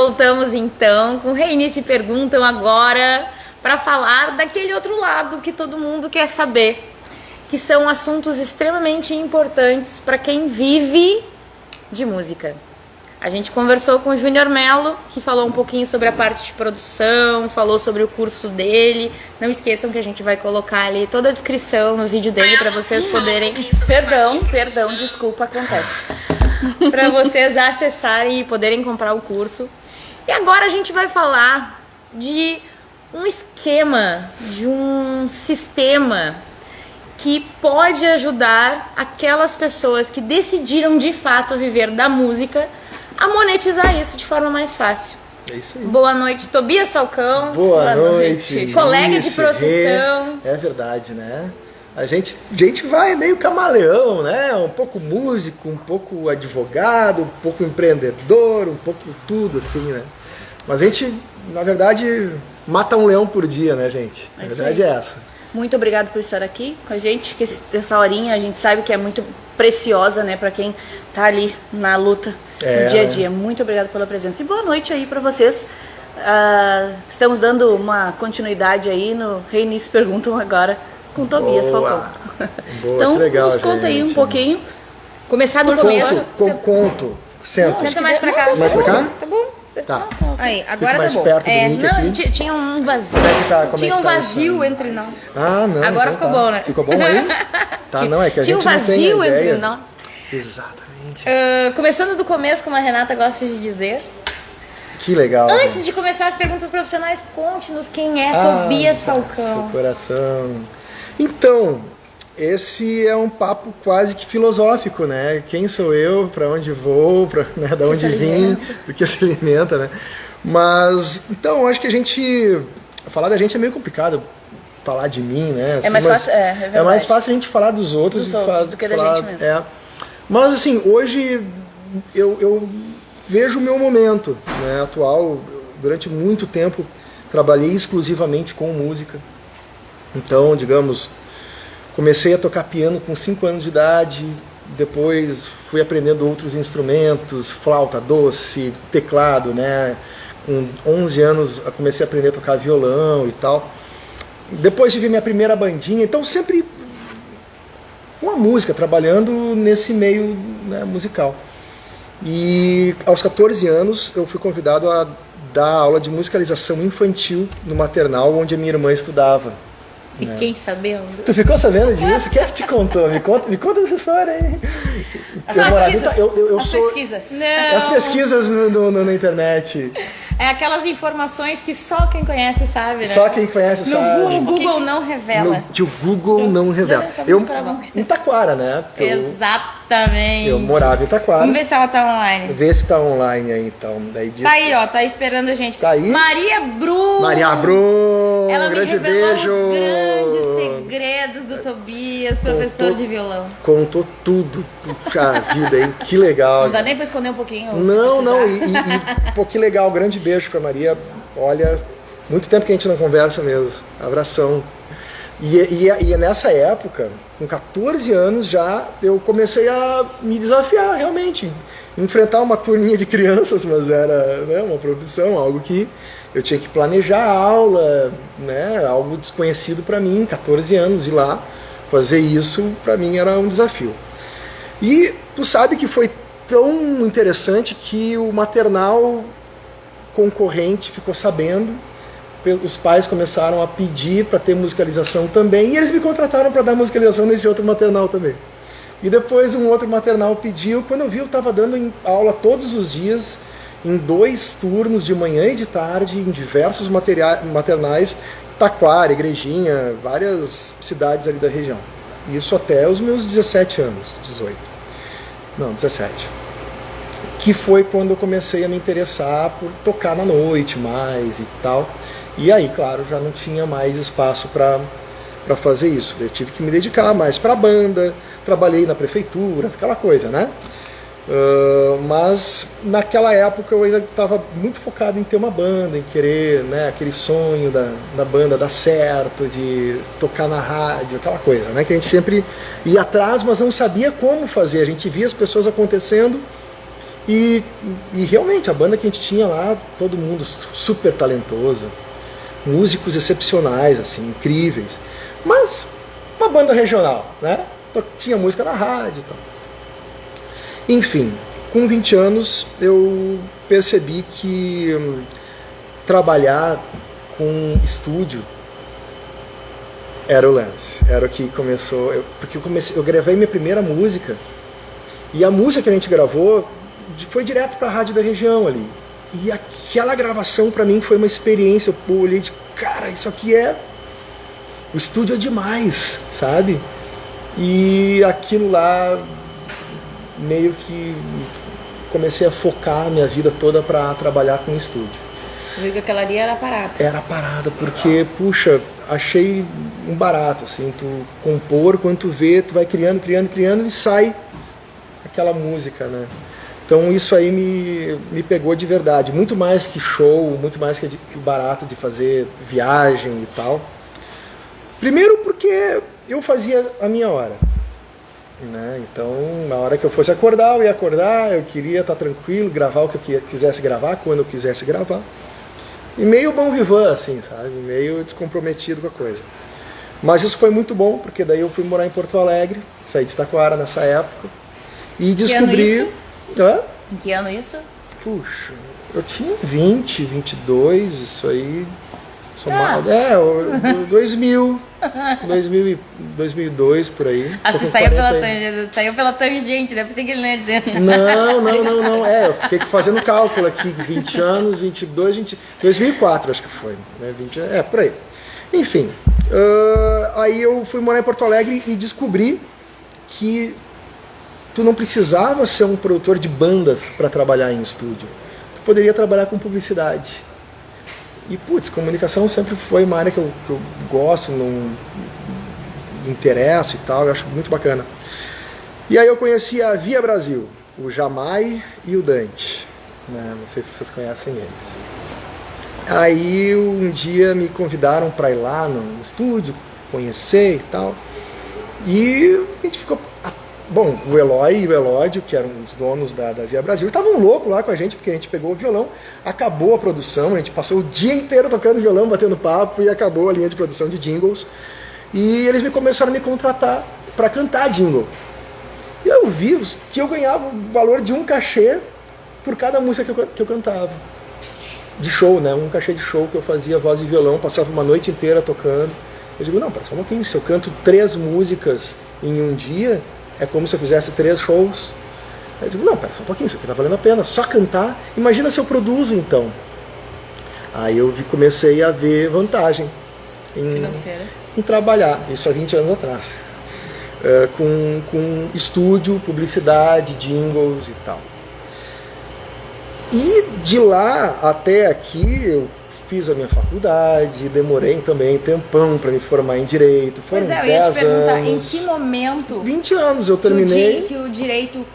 Voltamos então com Reinice Perguntam agora para falar daquele outro lado que todo mundo quer saber, que são assuntos extremamente importantes para quem vive de música. A gente conversou com o Júnior Melo, que falou um pouquinho sobre a parte de produção, falou sobre o curso dele. Não esqueçam que a gente vai colocar ali toda a descrição no vídeo dele para vocês poderem... Perdão, desculpa, acontece. Para vocês acessarem e poderem comprar o curso. E agora a gente vai falar de um esquema, de um sistema que pode ajudar aquelas pessoas que decidiram de fato viver da música a monetizar isso de forma mais fácil. É isso aí. Boa noite, Tobias Falcão. Boa noite. Colega de profissão. É verdade, né? A gente vai meio camaleão, né? Um pouco músico, um pouco advogado, um pouco empreendedor, um pouco tudo assim, né? Mas a gente, na verdade, mata um leão por dia, né, gente? A verdade é essa. Muito obrigado por estar aqui com a gente, que essa horinha a gente sabe que é muito preciosa, né, para quem tá ali na luta no dia a dia. Muito obrigado pela presença e boa noite aí para vocês. Estamos dando uma continuidade aí no Reinice Perguntam agora com Tobias Falcão. Boa, então, que legal, nos conta aí um pouquinho. Começar do começo. Conto. Senta mais pra cá. Mais pra cá? Tá bom. Tá. Aí, agora mais tá bom. perto do mic aqui. Tinha um vazio. Tinha um vazio entre nós. Ah, não. Agora então ficou bom, né? Ficou bom aí? Tá, não, é que a Tinha um gente não tem vazio ideia. entre nós. Exatamente. Começando do começo, como a Renata gosta de dizer. Que legal. Antes de começar as perguntas profissionais, conte-nos quem é Tobias Falcão. Seu coração. Então, esse é um papo quase que filosófico, né? Quem sou eu, para onde vou, né? Da onde vim, do que se alimenta, né? Mas, então, acho que falar da gente é meio complicado, falar de mim, né? Assim, É mais fácil, é verdade. É mais fácil a gente falar dos outros do que da gente mesmo. Mas, assim, hoje eu vejo o meu momento, né, atual. Durante muito tempo trabalhei exclusivamente com música. Então, digamos, comecei a tocar piano com 5 anos de idade, depois fui aprendendo outros instrumentos, flauta doce, teclado, né? Com 11 anos eu comecei a aprender a tocar violão e tal. Depois tive minha primeira bandinha, então sempre com a música, trabalhando nesse meio, né, musical. E aos 14 anos eu fui convidado a dar aula de musicalização infantil no maternal onde a minha irmã estudava. Fiquei sabendo. Tu ficou sabendo disso? Quem é que te contou? Me conta essa história aí. As pesquisas. Não. As pesquisas na internet. É aquelas informações que só quem conhece sabe, né? Só quem conhece sabe. O Google não revela. O Google não revela. Em Taquara, né? Exatamente. Eu morava em Taquara. Vamos ver se ela tá online. Vê se tá online aí, então. Daí diz... Tá aí, ó. Tá esperando a gente. Tá aí? Maria Bru. Ela me grande revelou beijo. os grandes segredos do Tobias, professor de violão. Contou tudo. Puxa vida, hein? Que legal. Não dá nem pra esconder um pouquinho? Não. Pô, que legal. Grande beijo pra Maria. Olha, muito tempo que a gente não conversa mesmo. Abração. E nessa época, com 14 anos já, eu comecei a me desafiar realmente. Enfrentar uma turminha de crianças, mas era, né, uma profissão, algo que eu tinha que planejar a aula, né, algo desconhecido para mim, 14 anos de lá. Fazer isso para mim era um desafio. E tu sabe que foi tão interessante que o maternal concorrente ficou sabendo, os pais começaram a pedir para ter musicalização também, e eles me contrataram para dar musicalização nesse outro maternal também. E depois um outro maternal pediu, quando eu vi eu estava dando aula todos os dias, em 2 turnos, de manhã e de tarde, em diversos maternais, Taquara, Igrejinha, várias cidades ali da região. Isso até os meus 17 anos, 18. Não, 17. Que foi quando eu comecei a me interessar por tocar na noite mais e tal. E aí, claro, já não tinha mais espaço para fazer isso. Eu tive que me dedicar mais para a banda, trabalhei na prefeitura, aquela coisa, né? Mas naquela época eu ainda estava muito focado em ter uma banda, em querer, né, aquele sonho da banda dar certo, de tocar na rádio, aquela coisa, né, que a gente sempre ia atrás, mas não sabia como fazer. A gente via as pessoas acontecendo E realmente, a banda que a gente tinha lá, todo mundo super talentoso, músicos excepcionais, assim, incríveis. Mas uma banda regional, né? Tinha música na rádio e tal. Enfim, com 20 anos eu percebi que trabalhar com estúdio era o lance, era o que começou, porque eu gravei minha primeira música, e a música que a gente gravou foi direto para a rádio da região ali, e aquela gravação para mim foi uma experiência. Eu olhei de cara, isso aqui o estúdio é demais, sabe? E aquilo lá meio que comecei a focar a minha vida toda para trabalhar com o estúdio. Você viu que aquela ali era parada? Era parada, porque, puxa, achei um barato, assim, tu compor, quando tu vê, tu vai criando e sai aquela música, né? Então isso aí me pegou de verdade, muito mais que show, muito mais que o barato de fazer viagem e tal. Primeiro porque eu fazia a minha hora, né? Então na hora que eu fosse acordar, eu ia acordar, eu queria estar tranquilo, gravar o que eu quisesse gravar, quando eu quisesse gravar. E meio bom vivant, assim, sabe? Meio descomprometido com a coisa. Mas isso foi muito bom, porque daí eu fui morar em Porto Alegre, saí de Taquara nessa época, e descobri... Em que ano isso? Puxa, eu tinha 20, 22, isso aí... Somado, 2002, por aí. Você saiu pela tangente, né? Pensei que ele não ia dizer. Não. Eu fiquei fazendo cálculo aqui, 20 anos, 22, 2004 acho que foi. Né? 20, por aí. Enfim, aí eu fui morar em Porto Alegre e descobri que tu não precisava ser um produtor de bandas para trabalhar em estúdio. Tu poderia trabalhar com publicidade. E, comunicação sempre foi uma área que eu gosto, não me interessa e tal, eu acho muito bacana. E aí eu conheci a Via Brasil, o Jamai e o Dante, né? Não sei se vocês conhecem eles. Aí um dia me convidaram para ir lá no estúdio, conhecer e tal, e a gente ficou... Bom, o Eloy e o Elódio, que eram os donos da Via Brasil, estavam loucos lá com a gente, porque a gente pegou o violão, acabou a produção, a gente passou o dia inteiro tocando violão, batendo papo, e acabou a linha de produção de jingles. E eles começaram a me contratar para cantar jingle. E eu vi que eu ganhava o valor de um cachê por cada música que eu cantava. De show, né? Um cachê de show que eu fazia voz e violão, passava uma noite inteira tocando. Eu digo, não, pera só um pouquinho, se eu canto 3 músicas em um dia... É como se eu fizesse 3 shows. Eu digo, não, pera só um pouquinho, isso aqui tá valendo a pena. Só cantar, imagina se eu produzo então. Aí eu comecei a ver vantagem em trabalhar, isso há 20 anos atrás. Com estúdio, publicidade, jingles e tal. E de lá até aqui eu fiz a minha faculdade, demorei também tempão para me formar em Direito. Foram 10 anos. Eu ia te perguntar, em que momento 20 anos eu terminei. Que o Direito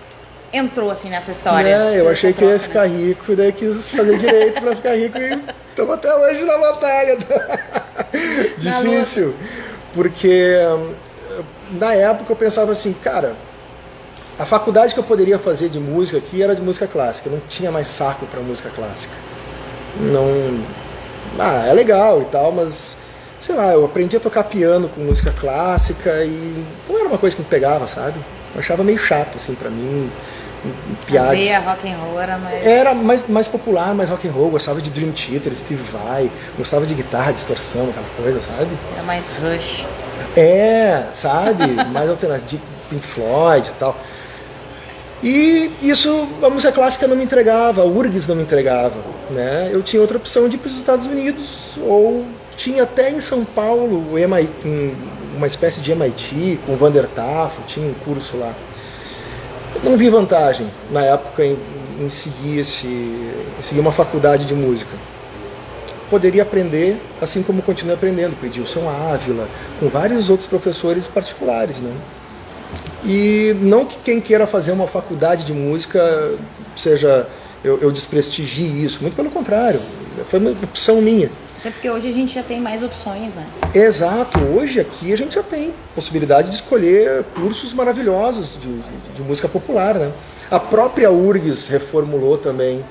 entrou assim nessa história? Eu achei que eu ia ficar rico e daí quis fazer Direito para ficar rico e estamos até hoje na batalha. Difícil, porque na época eu pensava assim, cara, a faculdade que eu poderia fazer de música aqui era de música clássica, eu não tinha mais saco para música clássica. É legal e tal, mas sei lá, eu aprendi a tocar piano com música clássica e não era uma coisa que me pegava, sabe? Eu achava meio chato, assim, pra mim, piada. A rock and roll era mais... Era mais popular, mais rock and roll, gostava de Dream Theater, Steve Vai, gostava de guitarra, distorção, aquela coisa, sabe? Era mais Rush. Sabe? Mais alternativo, Pink Floyd e tal. E isso, a música clássica não me entregava, a URGS não me entregava, né? Eu tinha outra opção de ir para os Estados Unidos, ou tinha até em São Paulo uma espécie de MIT com o Vander Tafo, tinha um curso lá. Eu não vi vantagem na época em seguir uma faculdade de música. Poderia aprender, assim como continuei aprendendo, com Edilson Ávila, com vários outros professores particulares, né? E não que quem queira fazer uma faculdade de música seja, eu desprestigie isso, muito pelo contrário, foi uma opção minha. Até porque hoje a gente já tem mais opções, né? Exato, hoje aqui a gente já tem possibilidade de escolher cursos maravilhosos de música popular, né? A própria URGS reformulou também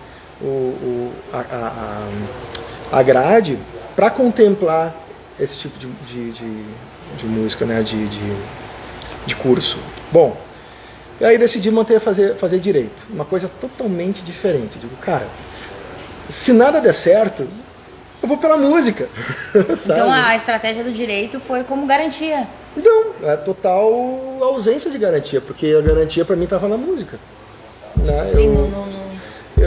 a grade para contemplar esse tipo de música, né? de curso. Bom, e aí decidi fazer direito, uma coisa totalmente diferente. Eu digo, cara, se nada der certo, eu vou pela música. Então a estratégia do direito foi como garantia. Não, é total ausência de garantia, porque a garantia para mim estava na música. Né? Sim,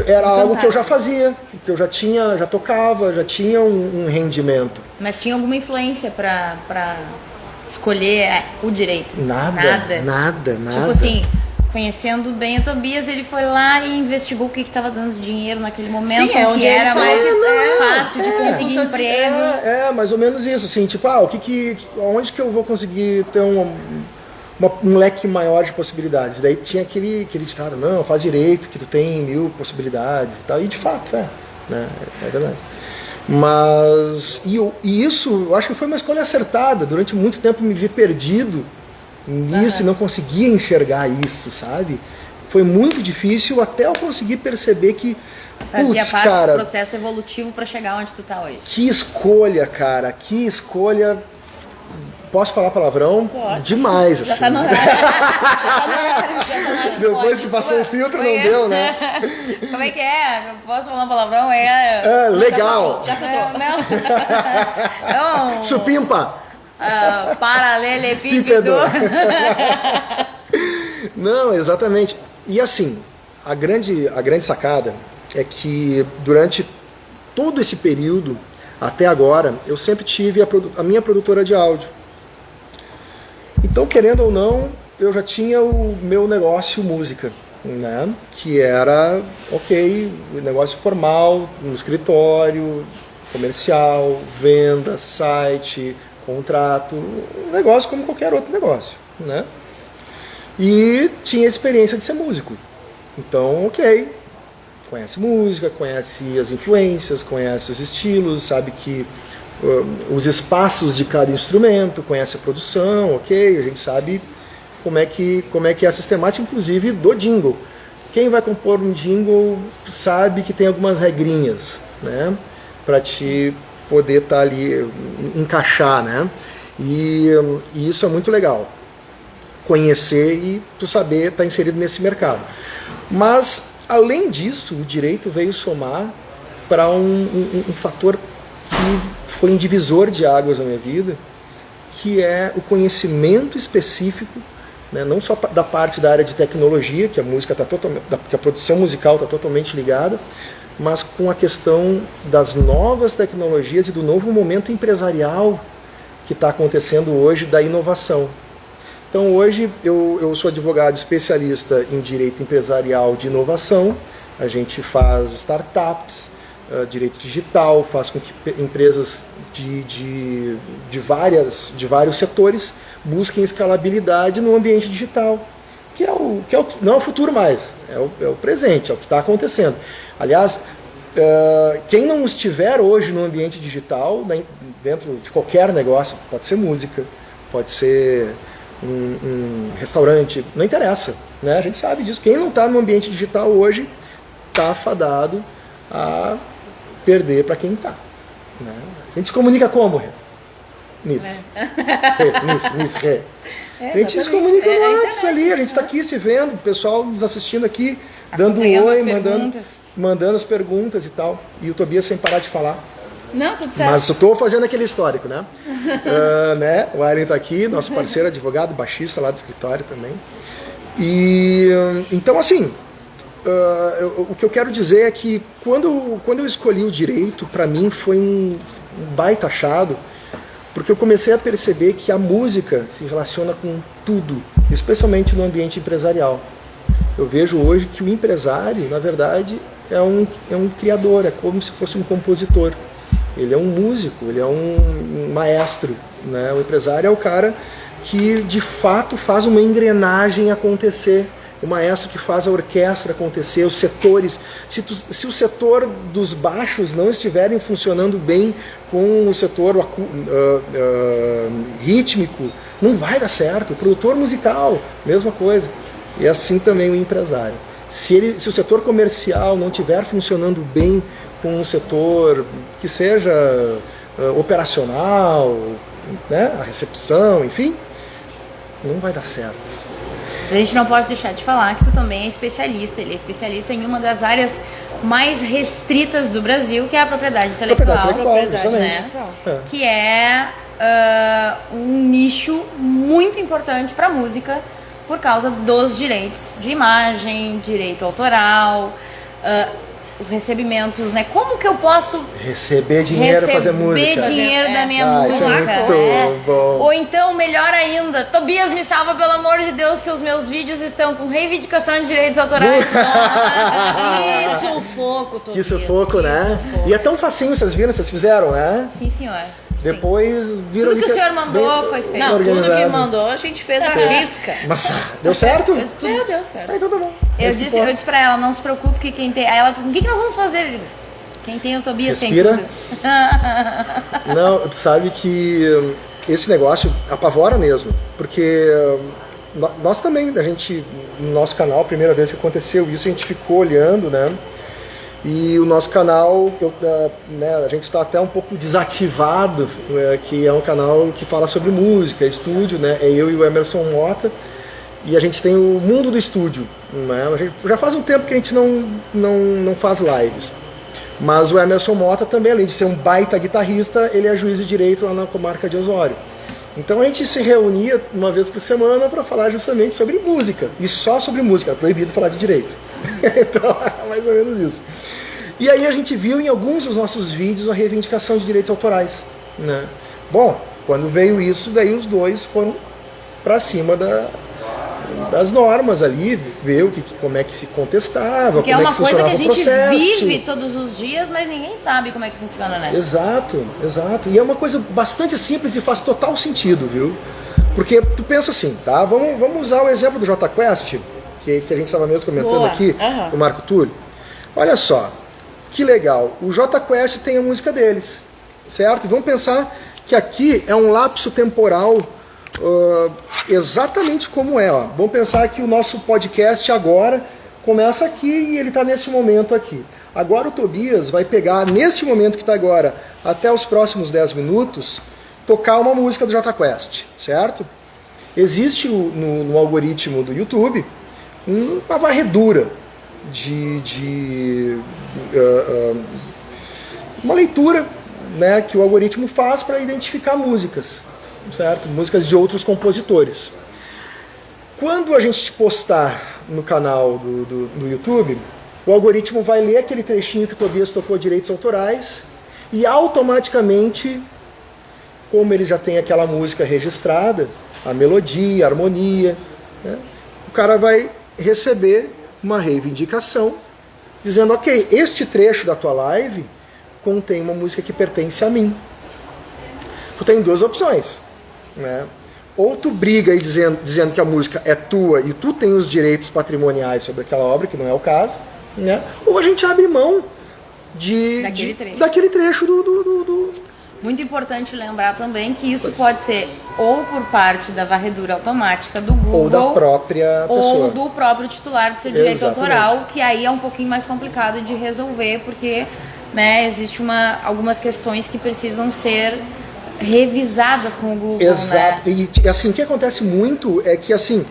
Era algo que eu já fazia, que eu já tocava, já tinha um rendimento. Mas tinha alguma influência para escolher o direito? Nada. Tipo assim, conhecendo bem o Tobias, ele foi lá e investigou o que estava dando dinheiro naquele momento, Sim, que era mais fácil de conseguir conseguir emprego. Mais ou menos isso, assim, tipo, onde que eu vou conseguir ter um leque maior de possibilidades? E daí tinha aquele ditado, não, faz direito, que tu tem 1000 possibilidades e tal, e de fato, né? É verdade. Mas, e isso, eu acho que foi uma escolha acertada. Durante muito tempo me vi perdido nisso e não conseguia enxergar isso, sabe? Foi muito difícil até eu conseguir perceber que, fazia parte do processo evolutivo para chegar onde tu tá hoje. Que escolha, cara, que escolha. Posso falar palavrão? Pode. Demais, assim. Já tá no horário. Depois que passou o filtro, não deu, né? Como é que é? Posso falar palavrão? Legal. Já filtrou. Não. Supimpa. Paralelepípedo. Não, exatamente. E assim, a grande sacada é que durante todo esse período, até agora, eu sempre tive a minha produtora de áudio. Então, querendo ou não, eu já tinha o meu negócio música, né? Que era, negócio formal, no escritório, comercial, venda, site, contrato, um negócio como qualquer outro negócio, né? E tinha experiência de ser músico. Então, conhece música, conhece as influências, conhece os estilos, sabe que os espaços de cada instrumento, conhece a produção, a gente sabe como é que é a sistemática, inclusive, do jingle. Quem vai compor um jingle sabe que tem algumas regrinhas, né, para te poder estar ali, encaixar, né, e isso é muito legal, conhecer e tu saber estar inserido nesse mercado. Mas, além disso, o direito veio somar para um fator que foi um divisor de águas na minha vida, que é o conhecimento específico, né, não só da parte da área de tecnologia, que a música que a produção musical está totalmente ligada, mas com a questão das novas tecnologias e do novo momento empresarial que está acontecendo hoje, da inovação. Então hoje eu sou advogado especialista em direito empresarial de inovação, a gente faz startups, direito digital, faz com que empresas de vários setores busquem escalabilidade no ambiente digital, que não é o futuro mais, é o presente, é o que está acontecendo. Aliás, quem não estiver hoje no ambiente digital, dentro de qualquer negócio, pode ser música, pode ser um restaurante, não interessa, né? A gente sabe disso. Quem não está no ambiente digital hoje está fadado a perder para quem está. Né? A gente se comunica como, Rê? Nisso. Rê. A gente se comunica no WhatsApp ali, a gente está aqui se vendo, o pessoal nos assistindo aqui, dando um oi, mandando as perguntas e tal. E o Tobias sem parar de falar. Não, tudo certo. Mas eu estou fazendo aquele histórico, né? Né? O Aaron está aqui, nosso parceiro, advogado, baixista lá do escritório também. E então, assim, o que eu quero dizer é que quando eu escolhi o direito, para mim foi um baita achado, porque eu comecei a perceber que a música se relaciona com tudo, especialmente no ambiente empresarial. Eu vejo hoje que o empresário, na verdade, é um criador, é como se fosse um compositor. Ele é um músico, ele é um maestro, né? O empresário é o cara que, de fato, faz uma engrenagem acontecer. O maestro que faz a orquestra acontecer, os setores. Se o setor dos baixos não estiverem funcionando bem com o setor rítmico, não vai dar certo. O produtor musical, mesma coisa. E assim também o empresário. Se o setor comercial não estiver funcionando bem com um setor que seja operacional, né, a recepção, enfim, não vai dar certo. A gente não pode deixar de falar que tu também é especialista. Ele é especialista em uma das áreas mais restritas do Brasil, que é a propriedade intelectual, né? Que é um nicho muito importante para a música por causa dos direitos de imagem, direito autoral, os recebimentos, né? Como que eu posso receber dinheiro pra fazer música? Receber dinheiro da minha Isso música. é muito bom. Ou então, melhor ainda, Tobias, me salva, pelo amor de Deus, que os meus vídeos estão com reivindicação de direitos autorais. Que sufoco, Tobias. Que sufoco, né? E é tão facinho, vocês viram? Vocês fizeram, né? Sim, senhor. Depois viram tudo que o senhor mandou foi feito. Não, tudo que mandou a gente fez a risca. Mas deu certo? Tudo deu certo. Então tá bom. Eu disse pra ela, não se preocupe que quem tem... Aí ela disse, o que nós vamos fazer? Eu digo, quem tem o Tobias Respira. tem tudo. Não, tu sabe que esse negócio apavora mesmo, porque nós também, a gente, no nosso canal, a primeira vez que aconteceu isso, a gente ficou olhando, né? E o nosso canal, a gente está até um pouco desativado, que é um canal que fala sobre música, estúdio, né? É eu e o Emerson Mota, e a gente tem o Mundo do Estúdio, né? A gente, já faz um tempo que a gente não faz lives. Mas o Emerson Mota também, além de ser um baita guitarrista, ele é juiz de direito lá na comarca de Osório. Então a gente se reunia uma vez por semana para falar justamente sobre música, e só sobre música, é proibido falar de direito. Então é mais ou menos isso. E aí a gente viu em alguns dos nossos vídeos a reivindicação de direitos autorais, né? Bom, quando veio isso, daí os dois foram para cima das normas ali, ver como é que se contestava, porque como é uma que coisa que a gente processo. vive todos os dias, mas ninguém sabe como é que funciona, né? Exato. E é uma coisa bastante simples e faz total sentido, viu? Porque tu pensa assim, tá? Vamos usar o exemplo do Jota Quest, que a gente estava mesmo comentando aqui, o Marco Túlio. Olha só, que legal. O Jota Quest tem a música deles, certo? E vamos pensar que aqui é um lapso temporal exatamente como é. Ó. Vamos pensar que o nosso podcast agora começa aqui e ele está nesse momento aqui. Agora o Tobias vai pegar, neste momento que está agora, até os próximos 10 minutos, tocar uma música do Jota Quest, certo? Existe no algoritmo do YouTube uma varredura uma leitura, né, que o algoritmo faz para identificar músicas, certo? Músicas de outros compositores. Quando a gente postar no canal do YouTube, o algoritmo vai ler aquele trechinho que o Tobias tocou direitos autorais e automaticamente, como ele já tem aquela música registrada, a melodia, a harmonia, né, o cara vai receber uma reivindicação dizendo, ok, este trecho da tua live contém uma música que pertence a mim. Tu tem duas opções, né? Ou tu briga aí dizendo que a música é tua e tu tem os direitos patrimoniais sobre aquela obra, que não é o caso, né? Ou a gente abre mão daquele trecho do... Muito importante lembrar também que isso pode ser ou por parte da varredura automática do Google, ou da própria pessoa, ou do próprio titular do seu direito autoral, que aí é um pouquinho mais complicado de resolver, porque, né, existe algumas questões que precisam ser revisadas com o Google. Exato. Né? E assim, o que acontece muito é que assim,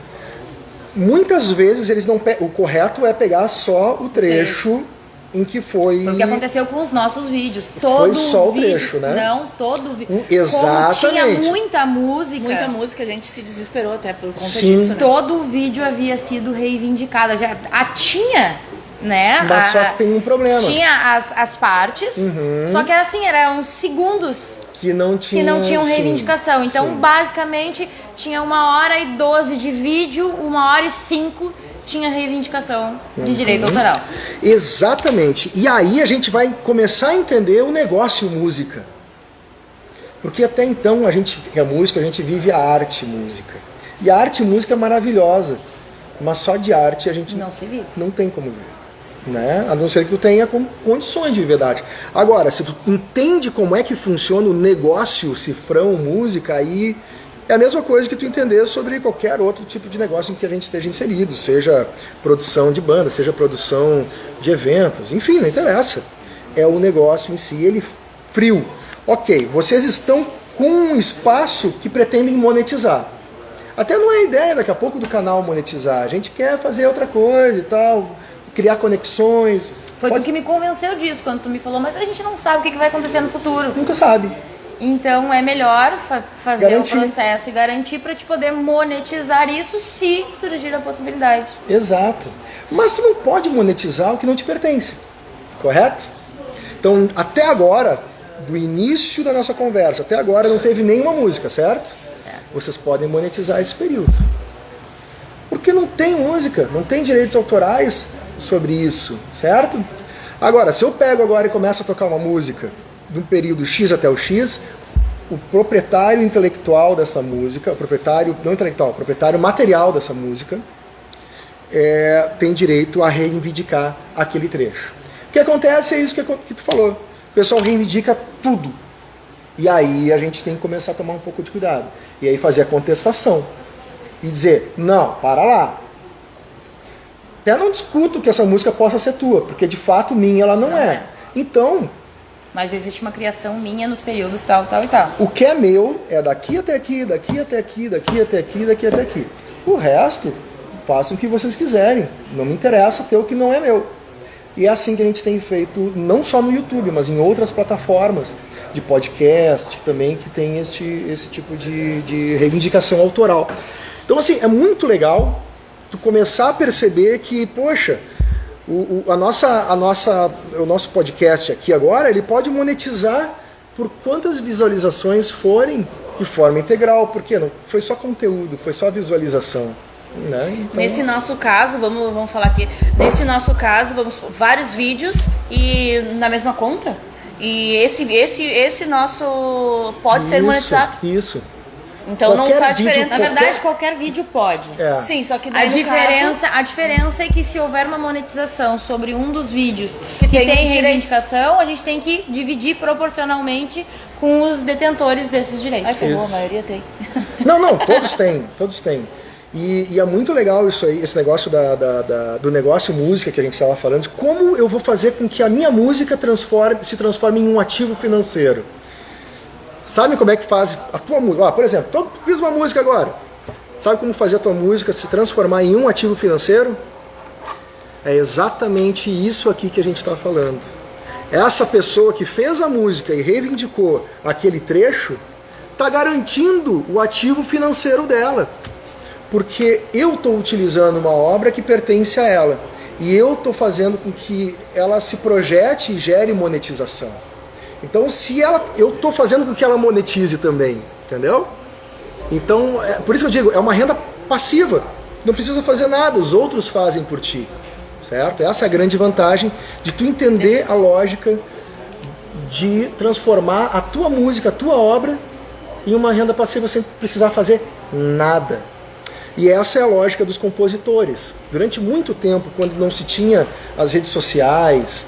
muitas vezes eles não o correto é pegar só o trecho em que foi... Foi o que aconteceu com os nossos vídeos. Todo foi só o vídeo, trecho, né? Não, todo vídeo. Exatamente. Como tinha muita música... Muita música, a gente se desesperou até por conta Sim. disso, né? Todo o vídeo havia sido reivindicado. Tinha, né? Mas só que tem um problema. Tinha as partes, só que assim, eram segundos que não tinham reivindicação. Então, basicamente, tinha 1h12 de vídeo, 1h05 tinha reivindicação de direito autoral. Exatamente. E aí a gente vai começar a entender o negócio música. Porque até então a gente vive a arte música. E a arte música é maravilhosa. Mas só de arte a gente não tem como viver. Né? A não ser que tu tenha condições de viver da arte. Agora, se tu entende como é que funciona o negócio cifrão música, aí É a mesma coisa que tu entender sobre qualquer outro tipo de negócio em que a gente esteja inserido, seja produção de banda, seja produção de eventos, enfim, não interessa. É o negócio em si, ele frio. Ok, vocês estão com um espaço que pretendem monetizar. Até não é ideia daqui a pouco do canal monetizar, a gente quer fazer outra coisa e tal, criar conexões. Foi tu que me convenceu disso quando tu me falou, mas a gente não sabe o que vai acontecer no futuro. Nunca sabe. Então é melhor fazer Garantir. o processo e garantir para te poder monetizar isso se surgir a possibilidade. Exato. Mas tu não pode monetizar o que não te pertence, correto? Então, até agora, do início da nossa conversa, até agora não teve nenhuma música, certo? Vocês podem monetizar esse período. Porque não tem música, não tem direitos autorais sobre isso, certo? Agora, se eu pego agora e começo a tocar uma música de um período X até o X, o proprietário intelectual dessa música, o proprietário, não intelectual, o proprietário material dessa música, tem direito a reivindicar aquele trecho. O que acontece é isso que tu falou. O pessoal reivindica tudo. E aí a gente tem que começar a tomar um pouco de cuidado. E aí fazer a contestação. E dizer, não, para lá. Até não discuto que essa música possa ser tua, porque de fato minha ela não é. Então, mas existe uma criação minha nos períodos tal, tal e tal. o que é meu é daqui até aqui, daqui até aqui, daqui até aqui, daqui até aqui. O resto, façam o que vocês quiserem. Não me interessa ter o que não é meu. E é assim que a gente tem feito, não só no YouTube, mas em outras plataformas de podcast também, que tem esse tipo de reivindicação autoral. Então, assim, é muito legal tu começar a perceber que, poxa, o nosso podcast aqui agora, ele pode monetizar por quantas visualizações forem de forma integral, porque não foi só conteúdo, foi só visualização. Né? Então, nesse nosso caso, vamos falar aqui, nesse nosso caso, vários vídeos e na mesma conta? E esse nosso pode ser monetizado? Isso. Então Qualquer não faz vídeo, diferença. Na verdade, qualquer vídeo pode. Sim, só que A daí, no diferença é que se houver uma monetização sobre um dos vídeos que tem tem os reivindicação, a gente tem que dividir proporcionalmente com os detentores desses direitos. Ai, ferrou, a Isso. maioria tem. Não, todos têm. E é muito legal isso aí, esse negócio do negócio música que a gente estava falando, de como eu vou fazer com que a minha música se transforme em um ativo financeiro. Sabe como é que faz a tua música? Por exemplo, eu fiz uma música agora. Sabe como fazer a tua música se transformar em um ativo financeiro? É exatamente isso aqui que a gente está falando. Essa pessoa que fez a música e reivindicou aquele trecho está garantindo o ativo financeiro dela. Porque eu estou utilizando uma obra que pertence a ela. E eu estou fazendo com que ela se projete e gere monetização. Então, eu estou fazendo com que ela monetize também, entendeu? Então, por isso que eu digo, é uma renda passiva. Não precisa fazer nada, os outros fazem por ti, certo? Essa é a grande vantagem de tu entender a lógica de transformar a tua música, a tua obra, em uma renda passiva sem precisar fazer nada. E essa é a lógica dos compositores. Durante muito tempo, quando não se tinha as redes sociais,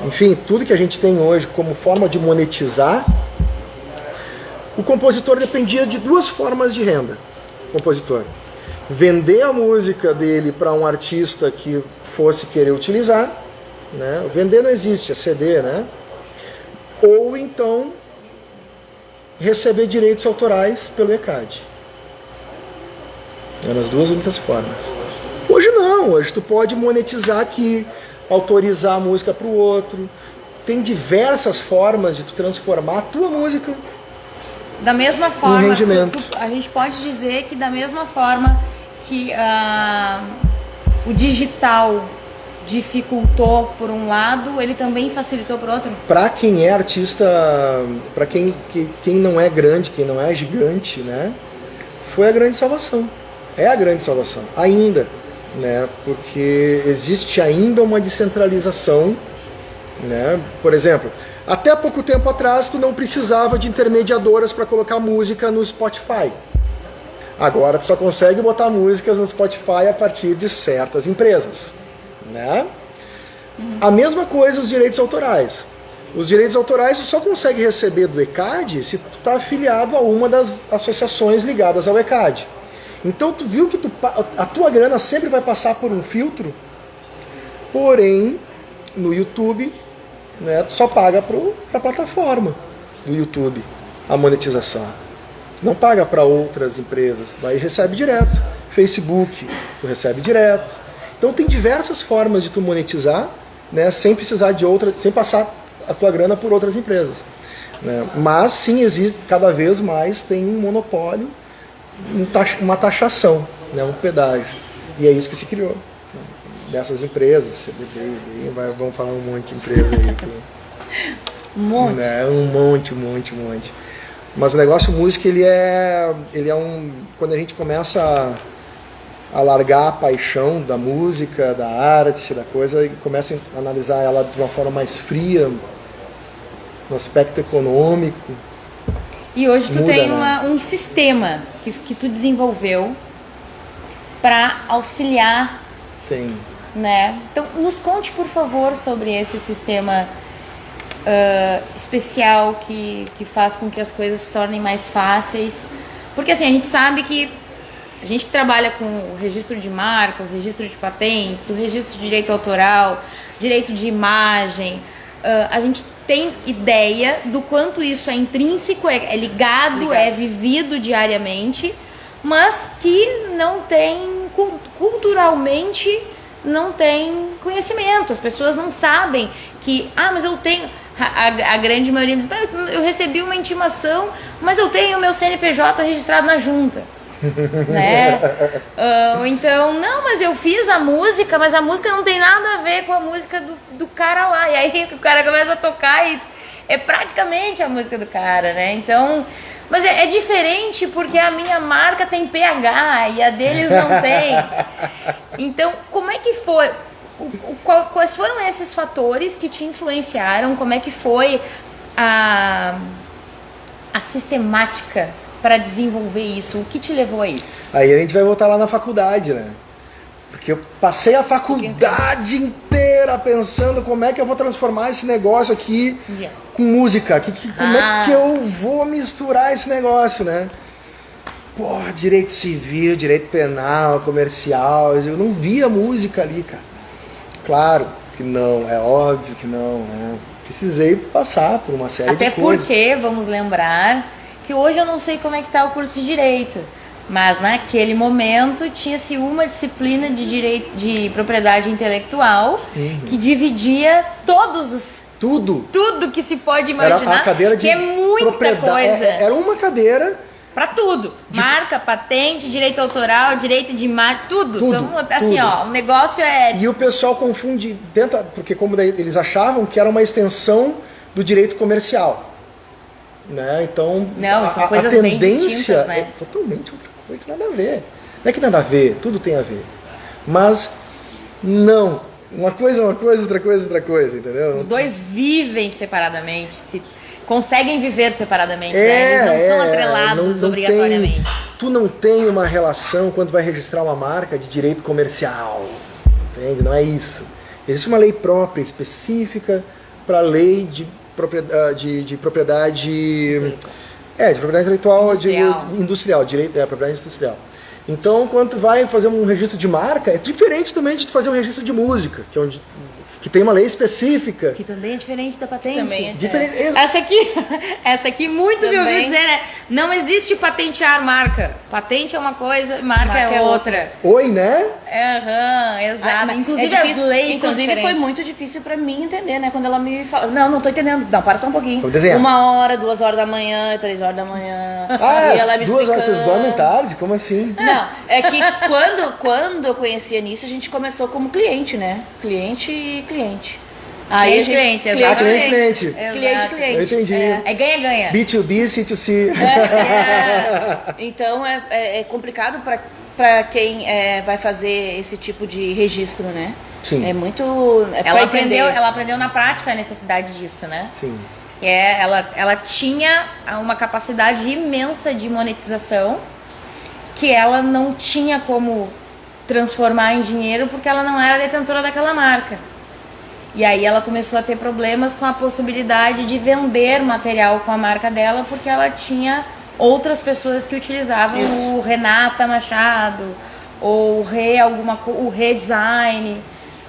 enfim, tudo que a gente tem hoje como forma de monetizar, o compositor dependia de duas formas de renda. Compositor: vender a música dele para um artista que fosse querer utilizar, né? Vender não existe, é CD, né? Ou então receber direitos autorais pelo ECAD. Eram as duas únicas formas. Hoje não, hoje tu pode monetizar aqui, autorizar a música para o outro. Tem diversas formas de tu transformar a tua música. Da mesma forma, rendimento. A gente pode dizer que da mesma forma que o digital dificultou por um lado, ele também facilitou por outro? Para quem é artista, para quem não é grande, quem não é gigante, né, foi a grande salvação. É a grande salvação, ainda, né, porque existe ainda uma descentralização, né? Por exemplo, até pouco tempo atrás tu não precisava de intermediadoras para colocar música no Spotify. Agora tu só consegue botar músicas no Spotify a partir de certas empresas, né? A mesma coisa os direitos autorais. Os direitos autorais tu só consegue receber do ECAD se tu está afiliado a uma das associações ligadas ao ECAD. Então tu viu que a tua grana sempre vai passar por um filtro, porém no YouTube, né, tu só paga para a plataforma do YouTube a monetização. Tu não paga para outras empresas, vai e recebe direto. Facebook, tu recebe direto. Então tem diversas formas de tu monetizar, né, sem precisar de outra, sem passar a tua grana por outras empresas, né? Mas sim, existe, cada vez mais tem um monopólio, uma taxação, né, um pedágio. E é isso que se criou, né, dessas empresas, CDB, vamos falar um monte de empresa aí. Um monte? Né, um monte. Mas o negócio música, ele é quando a gente começa a largar a paixão da música, da arte, da coisa, e começa a analisar ela de uma forma mais fria, no aspecto econômico. E hoje tu muda, tem né? um sistema que tu desenvolveu para auxiliar, Tem. né? Então nos conte, por favor, sobre esse sistema especial que faz com que as coisas se tornem mais fáceis. Porque assim, a gente sabe que a gente que trabalha com o registro de marca, o registro de patentes, o registro de direito autoral, direito de imagem, a gente tem ideia do quanto isso é intrínseco, é ligado, é vivido diariamente, mas que não tem, culturalmente, não tem conhecimento. As pessoas não sabem que, mas eu tenho... A grande maioria diz, eu recebi uma intimação, mas eu tenho o meu CNPJ registrado na junta. Né? Então, não, mas eu fiz a música, mas a música não tem nada a ver com a música do cara lá. E aí o cara começa a tocar e é praticamente a música do cara, né? Então, mas é diferente porque a minha marca tem PH e a deles não tem. Então, como é que foi? Quais foram esses fatores que te influenciaram? Como é que foi a sistemática para desenvolver isso? O que te levou a isso? Aí a gente vai voltar lá na faculdade, né? Porque eu passei a faculdade inteira pensando como é que eu vou transformar esse negócio aqui com música. Como é que eu vou misturar esse negócio, né? Pô, direito civil, direito penal, comercial, eu não via música ali, cara. Claro que não, é óbvio que não, né? Precisei passar por uma série de coisas. Até porque, vamos lembrar, que hoje eu não sei como é que está o curso de Direito, mas naquele momento tinha-se uma disciplina de direito de propriedade intelectual que dividia todos os... Tudo que se pode imaginar, era a cadeira de que é muita coisa. Era uma cadeira... Pra tudo. Marca, patente, direito autoral, direito de imagem, tudo. Então, assim, ó, o negócio é... E o pessoal confunde, porque como daí eles achavam que era uma extensão do direito comercial. Né? Então, não, são coisas a bem tendência distintas, né? é totalmente outra coisa, nada a ver. Não é que nada a ver, tudo tem a ver. Mas, não. Uma coisa, outra coisa, entendeu? Os dois vivem separadamente, conseguem viver separadamente, né? Eles não são atrelados obrigatoriamente. Tu não tem uma relação quando vai registrar uma marca de direito comercial, entende? Não é isso. Existe uma lei própria, específica para a lei de propriedade de propriedade intelectual industrial, direito, propriedade industrial. Então, quando tu vai fazer um registro de marca, é diferente também de tu fazer um registro de música, que tem uma lei específica. Que também é diferente da patente. Também é diferente. Essa aqui muito me ouviu dizer, né? Não existe patentear marca. Patente é uma coisa, marca é outra. Oi, né? Exato. Inclusive as leis Inclusive são foi muito difícil pra mim entender, né? Quando ela me fala, não tô entendendo. Não, para só um pouquinho. Vamos desenhar. 1 hora, 2 horas da manhã, 3 horas da manhã. E ela me 2 horas, explicando. vocês dormem tarde? Como assim? Não, é que quando eu conheci a Anice, a gente começou como cliente, né? Cliente. Aí cliente, cliente. Cliente. Eu entendi. É ganha-ganha. B2B, C2C. Então é complicado para quem vai fazer esse tipo de registro, né? Sim. É muito. Ela aprendeu na prática a necessidade disso, né? Sim. Ela tinha uma capacidade imensa de monetização que ela não tinha como transformar em dinheiro porque ela não era detentora daquela marca. E aí ela começou a ter problemas com a possibilidade de vender material com a marca dela, porque ela tinha outras pessoas que utilizavam o Renata Machado, ou o Redesign.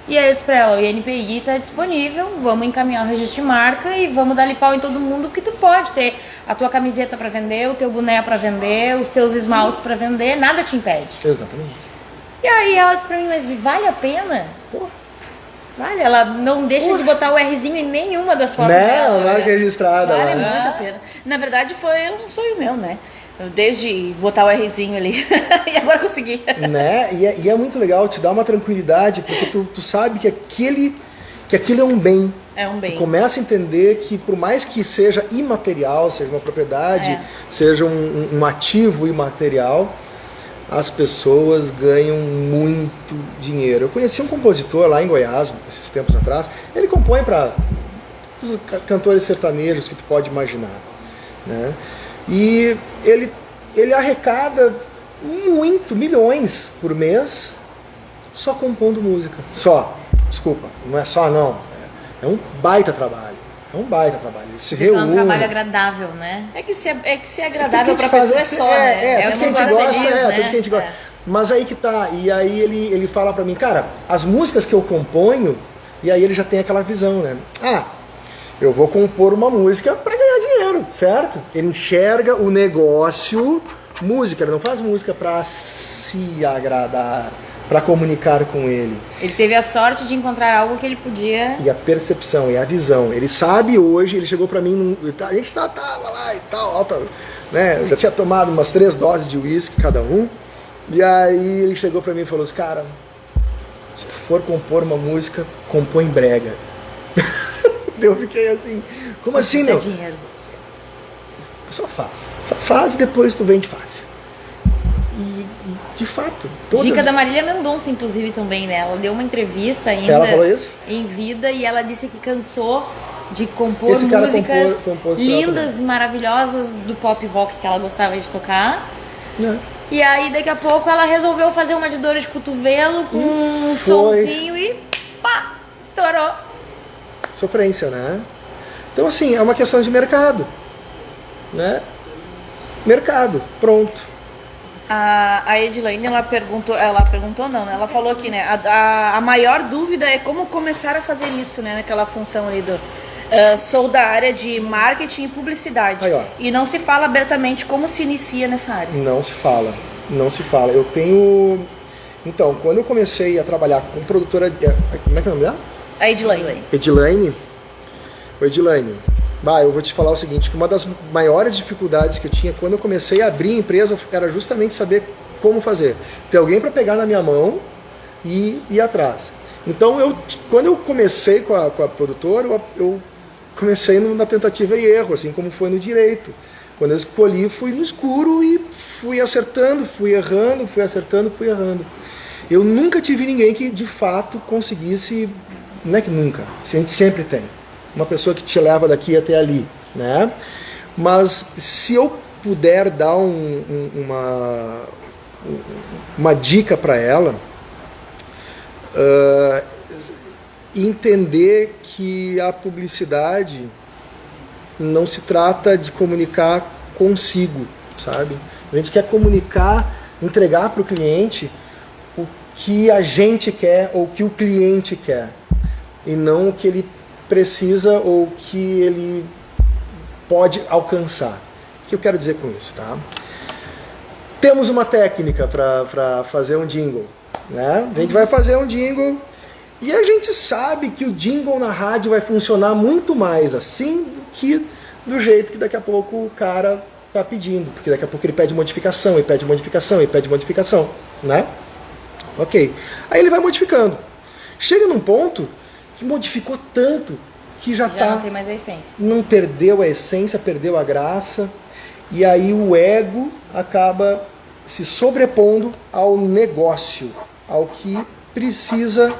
E aí eu disse pra ela, o INPI tá disponível, vamos encaminhar o registro de marca e vamos dar pau em todo mundo, porque tu pode ter a tua camiseta pra vender, o teu boné pra vender, os teus esmaltes pra vender, nada te impede. Exatamente. E aí ela disse pra mim, mas vale a pena? Porra. Vale, ela não deixa de botar o Rzinho em nenhuma das fotos dela. Não, marca registrada Vale lá. muito a pena. Na verdade, foi um sonho meu, né? Desde botar o Rzinho ali. E agora consegui. Né? E é muito legal, te dá uma tranquilidade, porque tu sabe que aquilo é um bem. É um bem. Tu começa a entender que por mais que seja imaterial, seja uma propriedade, seja um ativo imaterial, as pessoas ganham muito dinheiro. Eu conheci um compositor lá em Goiás, esses tempos atrás, ele compõe para os cantores sertanejos que tu pode imaginar, né? E ele arrecada milhões por mês só compondo música. Desculpa, não é só não. É um baita trabalho. Ele se reúne. É um trabalho agradável, né? É que se é agradável pra pessoa é só, né? Tudo que a gente gosta, tudo que a gente gosta. Mas aí que tá, e aí ele fala pra mim, cara, as músicas que eu componho, e aí ele já tem aquela visão, né? Eu vou compor uma música pra ganhar dinheiro, certo? Ele enxerga o negócio música, ele não faz música pra se agradar, pra comunicar com ele. Ele teve a sorte de encontrar algo que ele podia... E a percepção, e a visão. Ele sabe hoje, ele chegou pra mim, a gente tava lá e tal, alta, né? Eu já tinha tomado umas 3 doses de uísque cada um, e aí ele chegou pra mim e falou assim, cara, se tu for compor uma música, compõe brega. Eu fiquei assim, como assim, meu? Dinheiro. Só faz e depois tu vende fácil. E de fato, Dica da Marília Mendonça, inclusive, também, né? Ela deu uma entrevista ainda ela falou isso? Em vida e ela disse que cansou de compor Esse cara músicas compôs lindas e maravilhosas do pop rock que ela gostava de tocar. E aí, daqui a pouco, ela resolveu fazer uma de dor de cotovelo com um somzinho e pá! Estourou. Sofrência, né? Então, assim, é uma questão de mercado, né? Mercado, pronto. A Edilane, ela perguntou não, né? Ela falou aqui, né? A maior dúvida é como começar a fazer isso, né? Naquela função ali do... sou da área de marketing e publicidade. Aí, ó. E não se fala abertamente como se inicia nessa área. Não se fala. Eu tenho... Então, quando eu comecei a trabalhar com produtora... Como é que é o nome dela? A Edilane. Edilane, eu vou te falar o seguinte, que uma das maiores dificuldades que eu tinha quando eu comecei a abrir a empresa era justamente saber como fazer. Ter alguém para pegar na minha mão e ir atrás. Então, quando eu comecei com a produtora, eu comecei na tentativa e erro, assim como foi no direito. Quando eu escolhi, fui no escuro e fui acertando, fui errando, fui acertando, fui errando. Eu nunca tive ninguém que, de fato, conseguisse... Não é que nunca, a gente sempre tem uma pessoa que te leva daqui até ali, né? Mas se eu puder dar uma dica para ela, entender que a publicidade não se trata de comunicar consigo, sabe? A gente quer comunicar, entregar para o cliente o que a gente quer ou o que o cliente quer, e não o que ele precisa ou o que ele pode alcançar. O que eu quero dizer com isso, tá? Temos uma técnica para fazer um jingle, né? A gente vai fazer um jingle e a gente sabe que o jingle na rádio vai funcionar muito mais assim do que do jeito que daqui a pouco o cara tá pedindo, porque daqui a pouco ele pede modificação, né? Ok. Aí ele vai modificando. Chega num ponto que modificou tanto que já não tem mais a essência. Não perdeu a essência, perdeu a graça, e aí o ego acaba se sobrepondo ao negócio, ao que precisa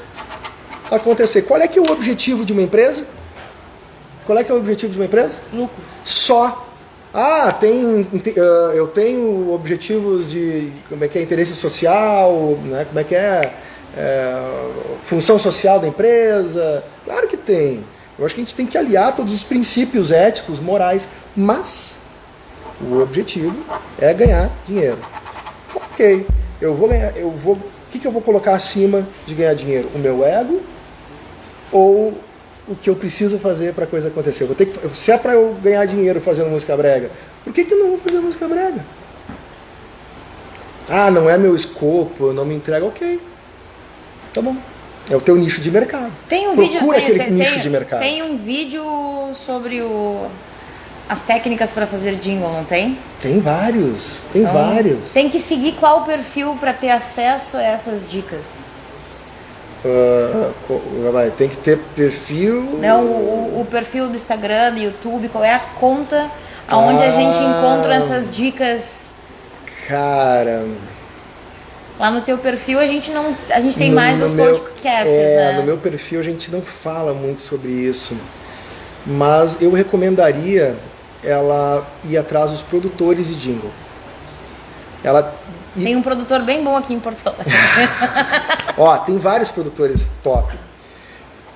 acontecer. Qual é que é o objetivo de uma empresa? Lucro. Só. Eu tenho objetivos de, como é que é, interesse social, né? Como é que é? função social da empresa. Claro que tem. Eu acho que a gente tem que aliar todos os princípios éticos, morais, mas o objetivo é ganhar dinheiro. Ok, eu vou ganhar, o que eu vou colocar acima de ganhar dinheiro? O meu ego ou o que eu preciso fazer para a coisa acontecer? Se é para eu ganhar dinheiro fazendo música brega, por que eu não vou fazer música brega? Ah, não é meu escopo, eu não me entrego, ok. Tá bom. É o teu nicho de mercado. Tem um nicho de mercado. Tem um vídeo sobre as técnicas para fazer jingle, não tem? Tem vários. Vários. Tem que seguir qual perfil para ter acesso a essas dicas? Tem que ter perfil... Não, o perfil do Instagram, do YouTube, qual é a conta onde a gente encontra essas dicas? Cara... Lá no teu perfil a gente tem mais os podcasts, né? No meu perfil a gente não fala muito sobre isso. Mas eu recomendaria ela ir atrás dos produtores de jingle. Tem um produtor bem bom aqui em Porto Alegre. Tem vários produtores top.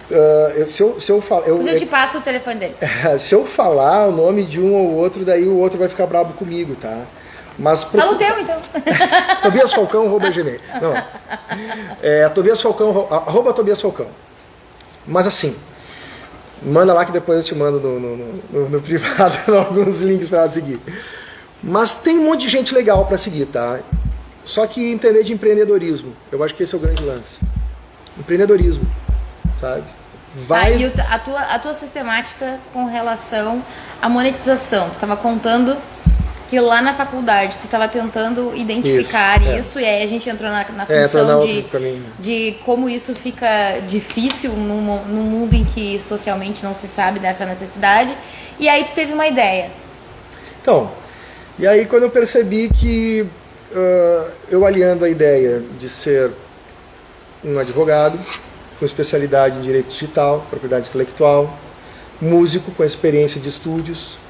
Depois eu te passo o telefone dele. Se eu falar o nome de um ou outro, daí o outro vai ficar bravo comigo, tá? Mas fala o teu, então. Tobias Falcão, @gmail. Não. Tobias Falcão, @Tobias Falcão. Mas assim, manda lá que depois eu te mando no privado alguns links para seguir. Mas tem um monte de gente legal para seguir, tá? Só que entender de empreendedorismo. Eu acho que esse é o grande lance. Empreendedorismo, sabe? E a tua sistemática com relação à monetização. Tu estava contando que lá na faculdade tu estava tentando identificar isso, e aí a gente entrou na função de como isso fica difícil num mundo em que socialmente não se sabe dessa necessidade, e aí tu teve uma ideia. Então, e aí quando eu percebi que eu aliando a ideia de ser um advogado com especialidade em direito digital, propriedade intelectual, músico com experiência de estúdios,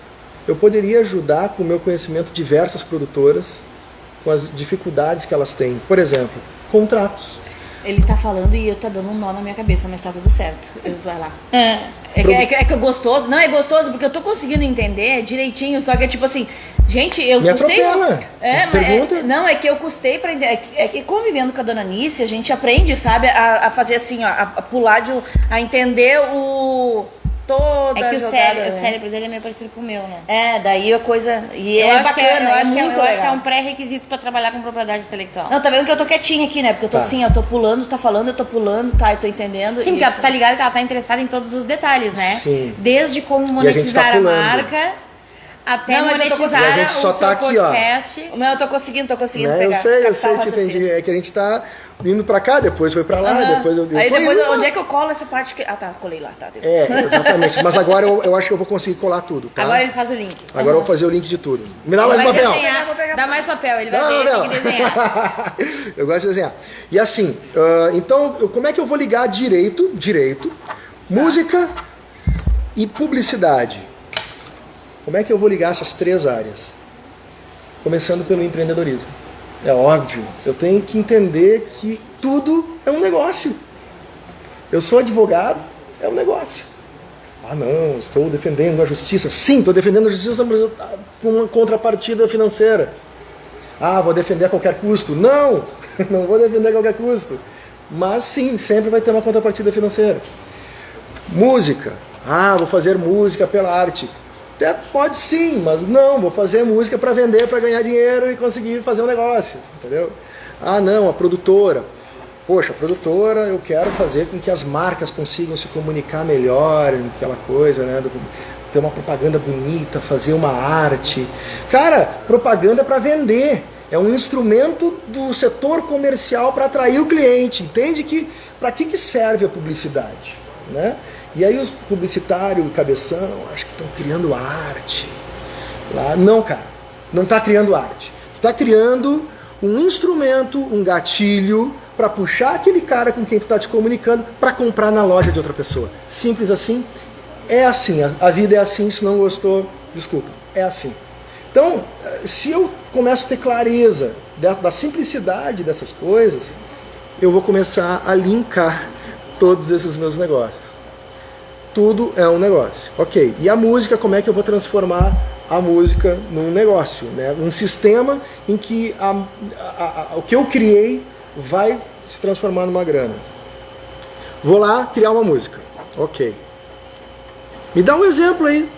eu poderia ajudar com o meu conhecimento diversas produtoras com as dificuldades que elas têm. Por exemplo, contratos. Ele tá falando e eu tô dando um nó na minha cabeça, mas tá tudo certo. Vai lá. É que é gostoso. Não, é gostoso porque eu tô conseguindo entender direitinho, só que é tipo assim, gente, eu me custei... Pergunta. Não, é que eu custei pra entender. É que convivendo com a dona Nícia, a gente aprende, sabe, a fazer assim, ó, a pular a entender toda é que o cérebro dele é meio parecido com o meu, né? Daí a coisa... E eu é acho bacana, eu acho que é um legal. pré-requisito pra trabalhar com propriedade intelectual. Não, tá vendo que eu tô quietinha aqui, né? Porque eu tô assim, eu tô pulando, tá falando, eu tô pulando, eu tô entendendo. Sim, porque tá ligado que ela tá interessada em todos os detalhes, né? Sim. Desde como monetizar a marca até monetizar o seu podcast. Não, eu tô conseguindo pegar. Eu sei, te entendi. É que a gente tá vindo pra cá, depois foi pra lá, depois eu aí depois, onde é que eu colo essa parte que... Ah, tá, colei lá, tá. Exatamente. Mas agora eu acho que eu vou conseguir colar tudo, tá? Agora ele faz o link. Agora eu vou fazer o link de tudo. Me dá mais papel. Dá mais papel, ele vai ter que desenhar. Eu gosto de desenhar. E assim, então, como é que eu vou ligar direito, música e publicidade? Como é que eu vou ligar essas três áreas? Começando pelo empreendedorismo. É óbvio, eu tenho que entender que tudo é um negócio. Eu sou advogado, é um negócio. Ah não, estou defendendo a justiça. Sim, estou defendendo a justiça com uma contrapartida financeira. Ah, vou defender a qualquer custo. Não, não vou defender a qualquer custo. Mas sim, sempre vai ter uma contrapartida financeira. Música. Ah, vou fazer música pela arte. Até pode sim, mas não, vou fazer música para vender, para ganhar dinheiro e conseguir fazer um negócio, entendeu? Ah não, a produtora. Poxa, a produtora, eu quero fazer com que as marcas consigam se comunicar melhor, aquela coisa, né? Ter uma propaganda bonita, fazer uma arte. Cara, propaganda é para vender. É um instrumento do setor comercial para atrair o cliente. Entende que para que serve a publicidade, né? E aí os publicitários, cabeção, acho que estão criando arte. Lá. Não, cara, não está criando arte. Tu está criando um instrumento, um gatilho, para puxar aquele cara com quem tu está te comunicando para comprar na loja de outra pessoa. Simples assim. É assim, a vida é assim, se não gostou, desculpa, é assim. Então, se eu começo a ter clareza da simplicidade dessas coisas, eu vou começar a linkar todos esses meus negócios. Tudo é um negócio. Ok, e a música, como é que eu vou transformar a música num negócio? Né? Um sistema em que o que eu criei vai se transformar numa grana. Vou lá criar uma música. Ok. Me dá um exemplo aí.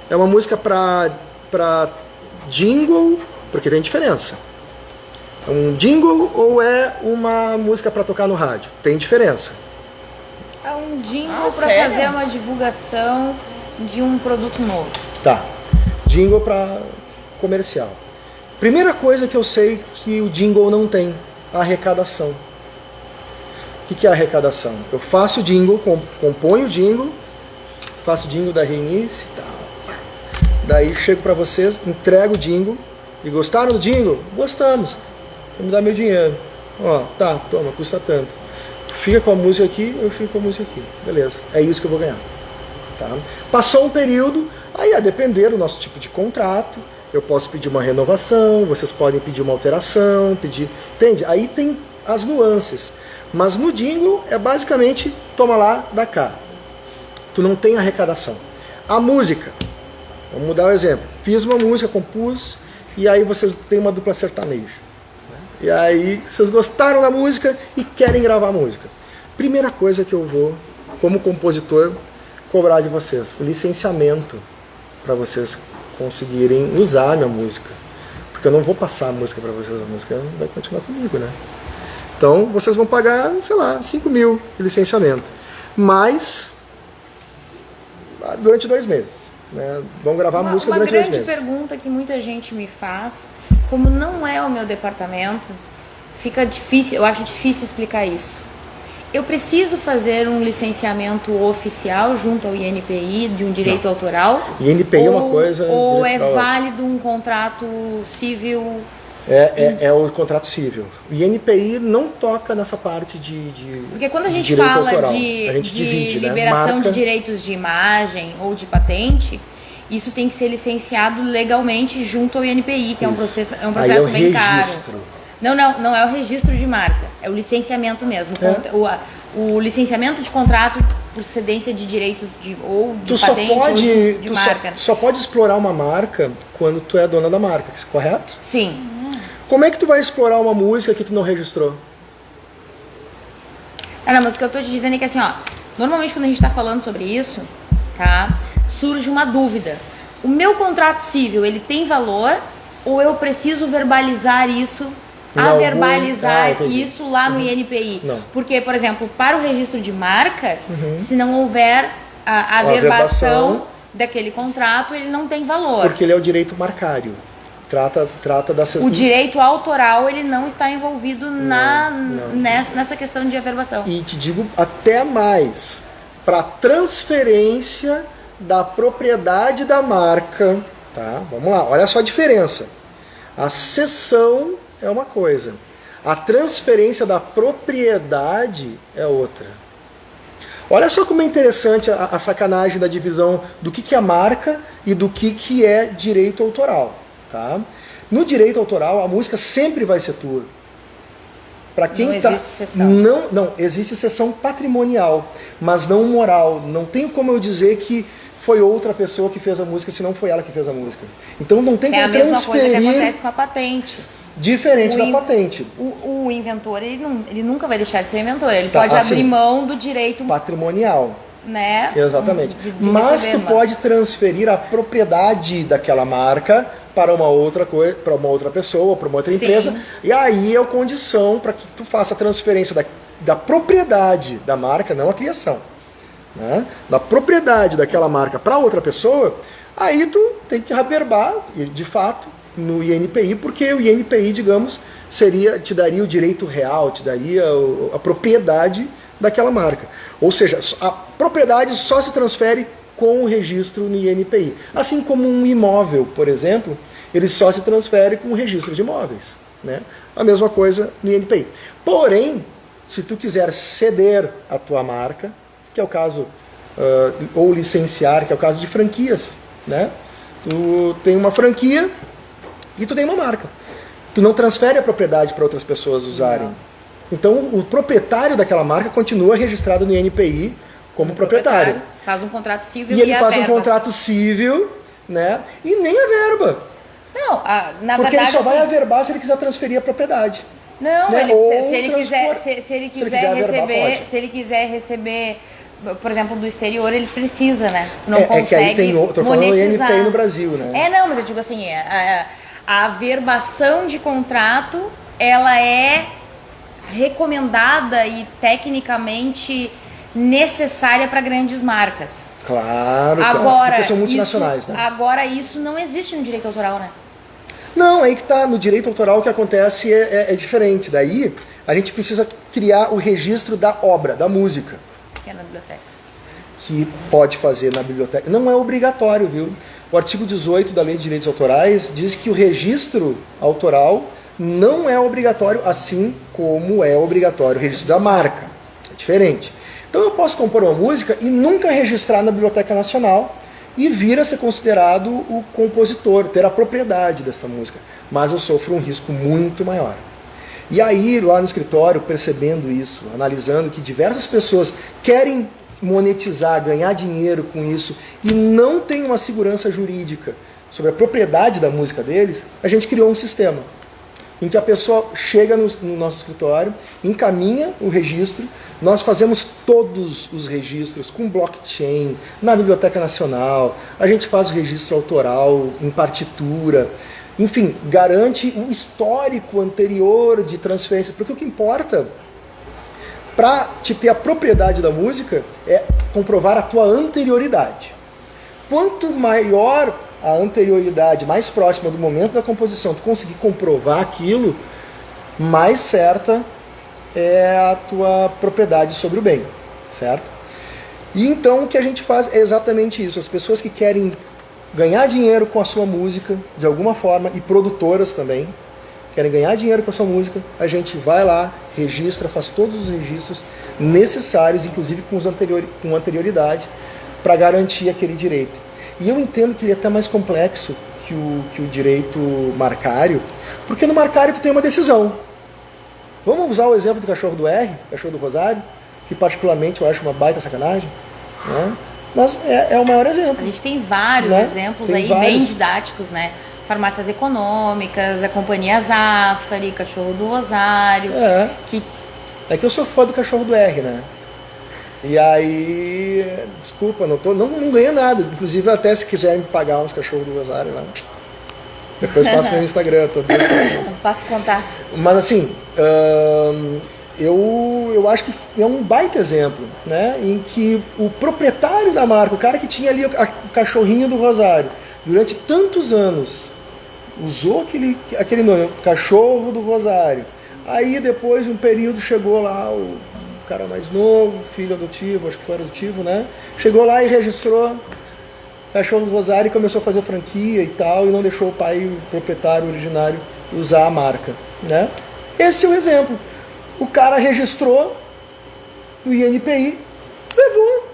É uma música para jingle, porque tem diferença. É um jingle ou é uma música para tocar no rádio? Tem diferença. É um jingle para sério? fazer uma divulgação de um produto novo. Tá. Jingle para comercial. Primeira coisa que eu sei que o jingle não tem, a arrecadação. O que é a arrecadação? Eu faço o jingle, componho o jingle, faço o jingle da Reinice e tal. Daí chego para vocês, entrego o jingle. E gostaram do jingle? Gostamos. Então me dá meu dinheiro. Ó, tá, toma, custa tanto. Tu fica com a música aqui, eu fico com a música aqui. Beleza, é isso que eu vou ganhar. Tá? Passou um período, aí a depender do nosso tipo de contrato, eu posso pedir uma renovação, vocês podem pedir uma alteração, pedir... Entende? Aí tem as nuances. Mas no jingle é basicamente toma lá, dá cá. Tu não tem arrecadação. A música, vamos mudar o exemplo. Fiz uma música, compus, e aí vocês têm uma dupla sertaneja. E aí vocês gostaram da música e querem gravar a música. Primeira coisa que eu vou, como compositor, cobrar de vocês, o licenciamento para vocês conseguirem usar a minha música. Porque eu não vou passar a música para vocês, a música vai continuar comigo, né? Então vocês vão pagar, sei lá, 5 mil de licenciamento. Mas durante 2 meses. Né? Vão gravar a música durante 2 meses. Uma grande pergunta que muita gente me faz, como não é o meu departamento, fica difícil, eu acho difícil explicar isso. Eu preciso fazer um licenciamento oficial junto ao INPI de um direito autoral? INPI é uma coisa... Ou é válido um contrato civil? É o contrato civil. O INPI não toca nessa parte de porque quando a gente direito fala autoral. de, A gente divide, liberação né? Marca... de direitos de imagem ou de patente, isso tem que ser licenciado legalmente junto ao INPI, que é um processo bem caro. Não é o registro de marca, é o licenciamento mesmo. O licenciamento de contrato por cedência de direitos de patente ou de marca. Só pode explorar uma marca quando tu é dona da marca, correto? Sim. Como é que tu vai explorar uma música que tu não registrou? Não, mas o que eu tô te dizendo é que assim, ó, normalmente quando a gente tá falando sobre isso, tá, surge uma dúvida. O meu contrato civil, ele tem valor ou eu preciso verbalizar isso, isso lá no INPI? Não. Porque, por exemplo, para o registro de marca, se não houver a verbação daquele contrato, ele não tem valor. Porque ele é o direito marcário. Trata da... O direito autoral, ele não está envolvido nessa questão de averbação. E te digo até mais, para transferência da propriedade da marca, tá? Vamos lá, olha só a diferença. A cessão é uma coisa, a transferência da propriedade é outra. Olha só como é interessante a sacanagem da divisão do que é marca e do que é direito autoral. Tá? No direito autoral, a música sempre vai ser tua. Para quem não existe cessão. Não, existe cessão patrimonial, mas não moral. Não tem como eu dizer que foi outra pessoa que fez a música se não foi ela que fez a música. Então não tem como transferir. É a mesma coisa que acontece com a patente. Diferente da patente. O inventor, ele nunca vai deixar de ser inventor. Ele pode abrir mão do direito patrimonial. Né? Exatamente. Mas tu pode transferir a propriedade daquela marca para uma outra pessoa, para uma outra empresa, e aí é a condição para que tu faça a transferência da propriedade da marca, não a criação, né? Da propriedade daquela marca para outra pessoa, aí tu tem que averbar, de fato, no INPI, porque o INPI, digamos, te daria o direito real, te daria a propriedade daquela marca. Ou seja, a propriedade só se transfere com o registro no INPI. Assim como um imóvel, por exemplo, ele só se transfere com o registro de imóveis. Né? A mesma coisa no INPI. Porém, se tu quiser ceder a tua marca, que é o caso, ou licenciar, que é o caso de franquias, né? Tu tem uma franquia e tu tem uma marca. Tu não transfere a propriedade para outras pessoas usarem. Então o proprietário daquela marca continua registrado no INPI como proprietário. Faz um contrato civil E ele a faz um verba. contrato civil, né? E nem a verba. Não, na Porque verdade... ele só vai assim, averbar se ele quiser transferir a propriedade. Não, né? ele, Ou se ele quiser, transpor- se ele se ele quiser quiser averbar, receber, pode. se ele quiser receber, por exemplo, do exterior, ele precisa, né? Tu não É que aí consegue tem outro, tô falando do monetizar. INPI no Brasil, né? É, não, mas eu digo assim, a averbação de contrato, ela é recomendada e tecnicamente necessária para grandes marcas. Claro, Agora, porque são multinacionais, isso, né? Agora, isso não existe no direito autoral, né? Não, aí que tá, no direito autoral o que acontece é diferente. Daí a gente precisa criar o registro da obra, da música, Que é na biblioteca. que pode fazer na biblioteca. Não é obrigatório, viu? O artigo 18 da Lei de Direitos Autorais diz que o registro autoral não é obrigatório, assim como é obrigatório o registro da marca. É diferente. Então eu posso compor uma música e nunca registrar na Biblioteca Nacional e vir a ser considerado o compositor, ter a propriedade desta música. Mas eu sofro um risco muito maior. E aí, lá no escritório, percebendo isso, analisando que diversas pessoas querem monetizar, ganhar dinheiro com isso e não tem uma segurança jurídica sobre a propriedade da música deles, a gente criou um sistema em que a pessoa chega no nosso escritório, encaminha o registro, nós fazemos todos os registros com blockchain, na Biblioteca Nacional, a gente faz o registro autoral em partitura, enfim, garante um histórico anterior de transferência, porque o que importa para te ter a propriedade da música é comprovar a tua anterioridade. Quanto maior a anterioridade, mais próxima do momento da composição, tu conseguir comprovar aquilo, mais certa é a tua propriedade sobre o bem, certo? E então o que a gente faz é exatamente isso. As pessoas que querem ganhar dinheiro com a sua música, de alguma forma, e produtoras também, querem ganhar dinheiro com a sua música, a gente vai lá, registra, faz todos os registros necessários, inclusive com anterioridade, para garantir aquele direito. E eu entendo que ele é até mais complexo que o direito marcário, porque no marcário tu tem uma decisão. Vamos usar o exemplo do cachorro do R, cachorro do Rosário, que particularmente eu acho uma baita sacanagem, né? Mas é o maior exemplo. A gente tem vários né? exemplos Tem aí vários. bem didáticos, né? Farmácias econômicas, a Companhia Zafari, Cachorro do Rosário, que É que eu sou fã do cachorro do R, né? E aí, desculpa, não ganha nada. Inclusive, até se quiserem me pagar uns cachorros do Rosário lá. Depois passa no Instagram. passa o contato. Mas assim, eu acho que é um baita exemplo, né? Em que o proprietário da marca, o cara que tinha ali o cachorrinho do Rosário, durante tantos anos, usou aquele nome, Cachorro do Rosário. Aí depois de um período chegou lá o cara mais novo, filho adotivo, acho que foi adotivo, né? Chegou lá e registrou Cachorro do Rosário e começou a fazer franquia e tal, e não deixou o pai, o proprietário originário, usar a marca, né? Esse é o exemplo. O cara registrou no INPI, levou,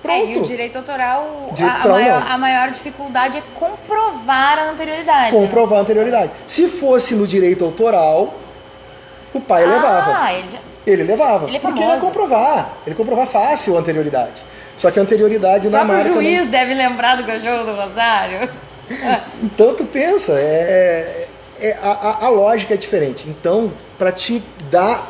pronto. E o direito autoral, Não. a maior dificuldade é comprovar a anterioridade. Comprovar a anterioridade. Se fosse no direito autoral, o pai levava. Ele levava. Ele é porque famoso. ele comprovar fácil a anterioridade. Só que a anterioridade na marca... O juiz deve lembrar do Cachorro do Rosário. Então tu pensa, a lógica é diferente. Então, para te dar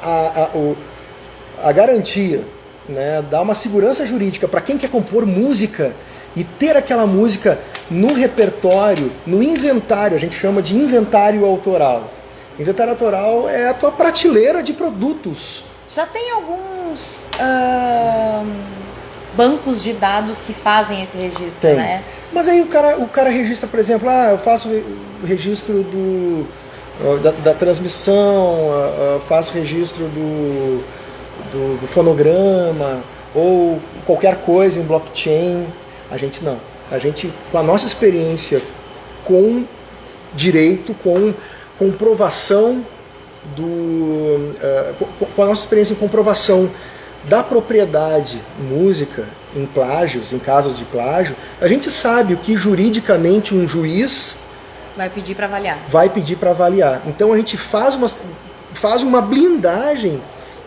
a garantia, né, dar uma segurança jurídica para quem quer compor música e ter aquela música no repertório, no inventário, a gente chama de inventário autoral. Inventário autoral é a tua prateleira de produtos. Já tem alguns bancos de dados que fazem esse registro, né? Mas aí o cara registra, por exemplo, eu faço o registro da transmissão, faço registro do fonograma, ou qualquer coisa em blockchain. A gente não. A gente, com a nossa experiência com direito, com comprovação com a nossa experiência em comprovação da propriedade música em plágios, em casos de plágio, a gente sabe o que juridicamente um juiz vai pedir para avaliar. Então a gente faz uma blindagem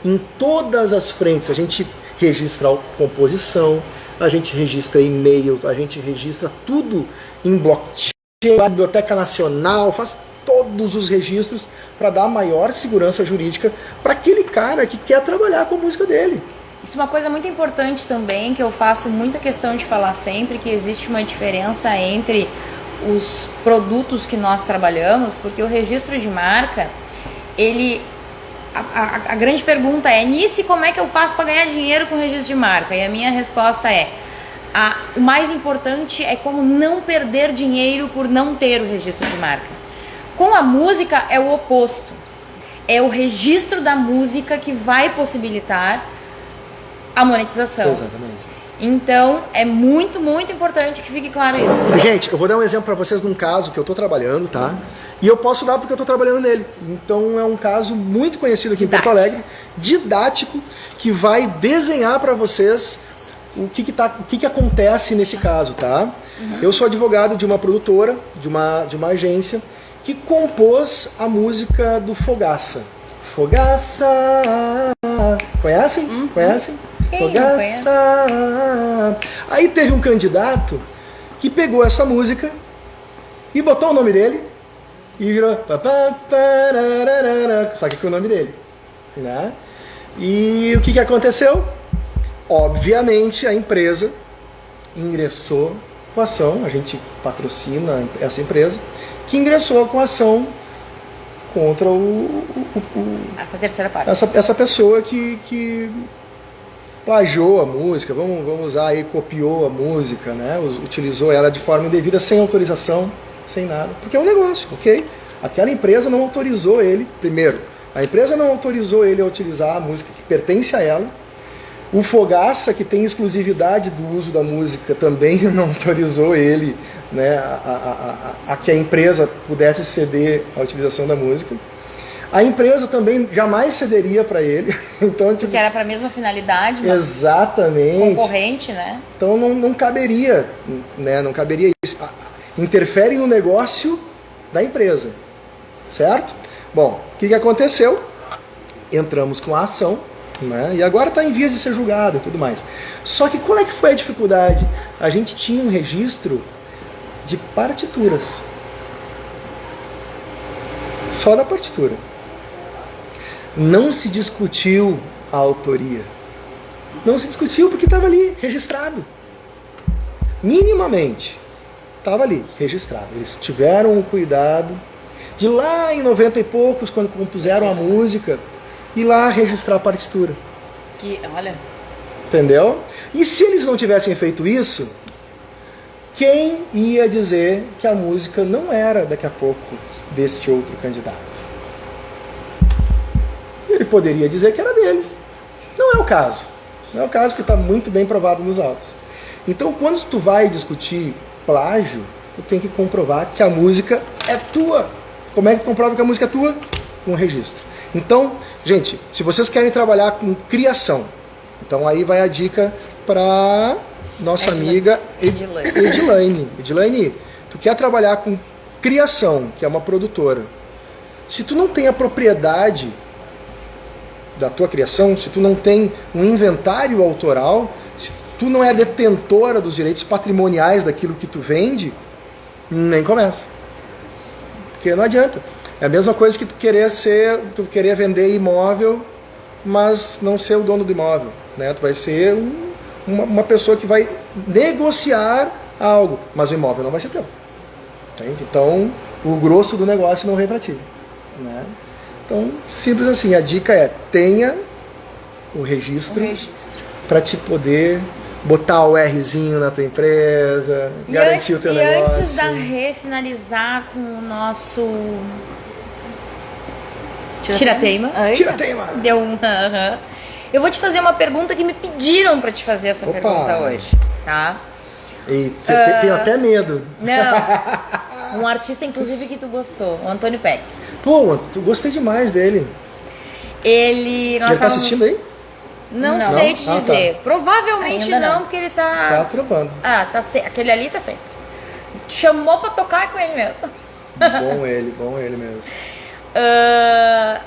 em todas as frentes. A gente registra a composição, a gente registra e-mail, a gente registra tudo em blockchain, a Biblioteca Nacional, faz todos os registros para dar maior segurança jurídica para aquele cara que quer trabalhar com a música dele. Isso é uma coisa muito importante também, que eu faço muita questão de falar sempre, que existe uma diferença entre os produtos que nós trabalhamos, porque o registro de marca, ele... A grande pergunta é, Nice, como é que eu faço para ganhar dinheiro com registro de marca? E a minha resposta é, o mais importante é como não perder dinheiro por não ter o registro de marca. Com a música é o oposto. É o registro da música que vai possibilitar a monetização. Exatamente. Então, é muito, muito importante que fique claro isso. Gente, eu vou dar um exemplo para vocês de um caso que eu estou trabalhando, tá? E eu posso dar porque eu estou trabalhando nele. Então, é um caso muito conhecido aqui em Porto Alegre, didático, que vai desenhar para vocês o que acontece nesse caso, tá? Eu sou advogado de uma produtora, de uma agência, que compôs a música do Fogaça. Fogaça! Conhecem? Conhecem? Fogaça! Aí teve um candidato que pegou essa música e botou o nome dele e virou só que com o nome dele, né? E o que aconteceu? Obviamente a empresa ingressou com a ação, a gente patrocina essa empresa, que ingressou com a ação contra essa terceira parte. Essa pessoa que plagiou a música, vamos usar aí, copiou a música, né? Utilizou ela de forma indevida, sem autorização, sem nada, porque é um negócio, ok? Aquela empresa não autorizou ele, primeiro, a empresa não autorizou ele a utilizar a música que pertence a ela. O Fogaça, que tem exclusividade do uso da música, também não autorizou ele, né, a que a empresa pudesse ceder a utilização da música. A empresa também jamais cederia para ele. Então, tipo, porque era para a mesma finalidade, mas exatamente, concorrente, né? Então não caberia, né, não caberia isso. Interfere no negócio da empresa, certo? Bom, o que aconteceu? Entramos com a ação, né, e agora está em vias de ser julgado e tudo mais. Só que qual é que foi a dificuldade? A gente tinha um registro de partituras. Só da partitura. Não se discutiu a autoria. Não se discutiu porque estava ali, registrado. Minimamente. Estava ali, registrado. Eles tiveram o cuidado de lá em 90 e poucos, quando compuseram a música, ir lá registrar a partitura. Que, olha... Entendeu? E se eles não tivessem feito isso, quem ia dizer que a música não era, daqui a pouco, deste outro candidato? Ele poderia dizer que era dele. Não é o caso. Não é o caso, porque está muito bem provado nos autos. Então, quando tu vai discutir plágio, tu tem que comprovar que a música é tua. Como é que tu comprova que a música é tua? Com o registro. Então, gente, se vocês querem trabalhar com criação, então aí vai a dica para nossa amiga Edilaine. Edilaine, tu quer trabalhar com criação, que é uma produtora. Se tu não tem a propriedade da tua criação, se tu não tem um inventário autoral, se tu não é detentora dos direitos patrimoniais daquilo que tu vende, nem começa. Porque não adianta. É a mesma coisa que tu querer vender imóvel, mas não ser o dono do imóvel, né? Tu vai ser uma pessoa que vai negociar algo, mas o imóvel não vai ser teu. Entende? Então, o grosso do negócio não vem para ti, né? Então, simples assim, a dica é, tenha o registro para te poder botar o Rzinho na tua empresa, garantir o teu negócio. E antes da Rê finalizar com o nosso Tirateima. Deu um eu vou te fazer uma pergunta que me pediram para te fazer essa pergunta hoje, tá? Eita, tenho até medo. Não, um artista inclusive que tu gostou, o Antônio Peck. Pô, tu gostei demais dele. Ele tá assistindo aí? Não sei te dizer. Tá. Provavelmente ainda não, porque ele tá... Tá trampando. Aquele ali tá sempre. Chamou pra tocar com ele mesmo. Bom ele mesmo.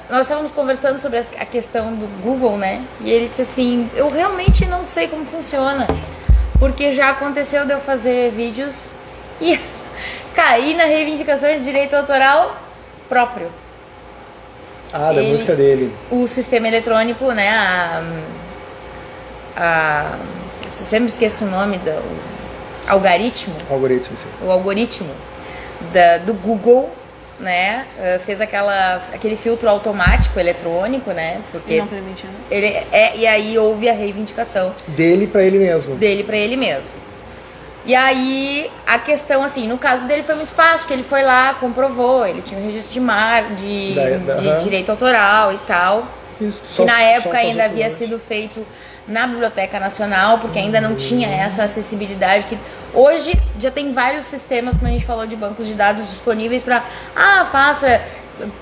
nós estávamos conversando sobre a questão do Google, né? E ele disse assim, eu realmente não sei como funciona, porque já aconteceu de eu fazer vídeos e cair na reivindicação de direito autoral próprio. Ah, da música dele. O sistema eletrônico, né? Eu sempre esqueço o nome do algoritmo. Algoritmo, sim. O algoritmo do Google, né? Fez aquele filtro automático eletrônico, né? Porque Não permite, né? e aí houve a reivindicação Dele pra ele mesmo. dele para ele mesmo. E aí, a questão, assim, no caso dele foi muito fácil, porque ele foi lá, comprovou, ele tinha um registro de direito autoral e tal. Isso, Que na época só ainda havia passou por sido feito na Biblioteca Nacional, porque ainda não tinha essa acessibilidade que hoje já tem vários sistemas, como a gente falou, de bancos de dados disponíveis para faça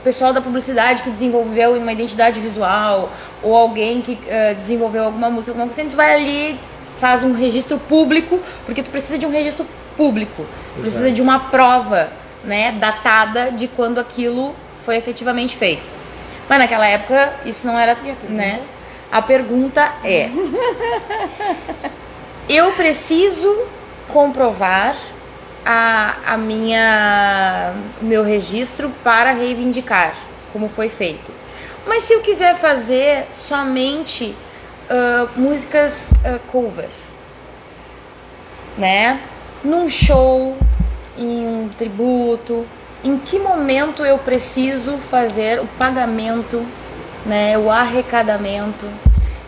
pessoal da publicidade que desenvolveu uma identidade visual ou alguém que desenvolveu alguma música, alguma coisa, tu vai ali, faz um registro público, porque tu precisa de um registro público, tu precisa de uma prova, né, datada de quando aquilo foi efetivamente feito. Mas naquela época isso não era, né? A pergunta é: eu preciso comprovar o meu registro para reivindicar como foi feito. Mas se eu quiser fazer somente músicas cover, né? Num show, em um tributo, em que momento eu preciso fazer o pagamento, né? O arrecadamento?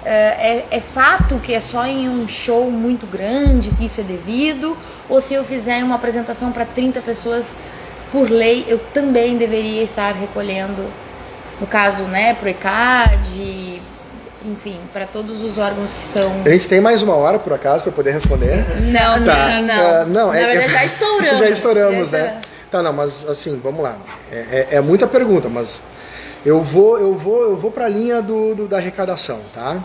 É fato que é só em um show muito grande que isso é devido? Ou se eu fizer uma apresentação para 30 pessoas, por lei, eu também deveria estar recolhendo, no caso, né, pro ECAD, enfim, para todos os órgãos que são... A gente tem mais uma hora, por acaso, para poder responder? Não, Tá. não. Na verdade, já estouramos. Já estouramos, né? Tá, não, mas assim, vamos lá. É muita pergunta, mas eu vou para a linha da arrecadação, tá?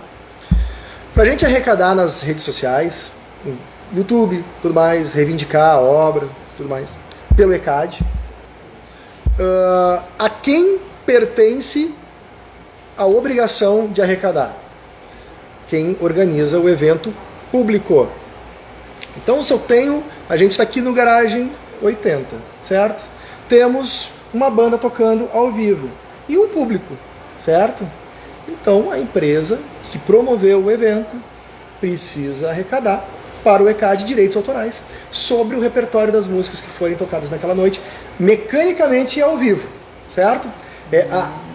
Pra gente arrecadar nas redes sociais, no YouTube, tudo mais, reivindicar a obra, tudo mais, pelo ECAD, a quem pertence a obrigação de arrecadar? Quem organiza o evento público. Então, se eu tenho, a gente está aqui no Garagem 80, certo? Temos uma banda tocando ao vivo e um público, certo? Então, a empresa que promoveu o evento precisa arrecadar para o ECAD direitos autorais sobre o repertório das músicas que forem tocadas naquela noite, mecanicamente e ao vivo, certo?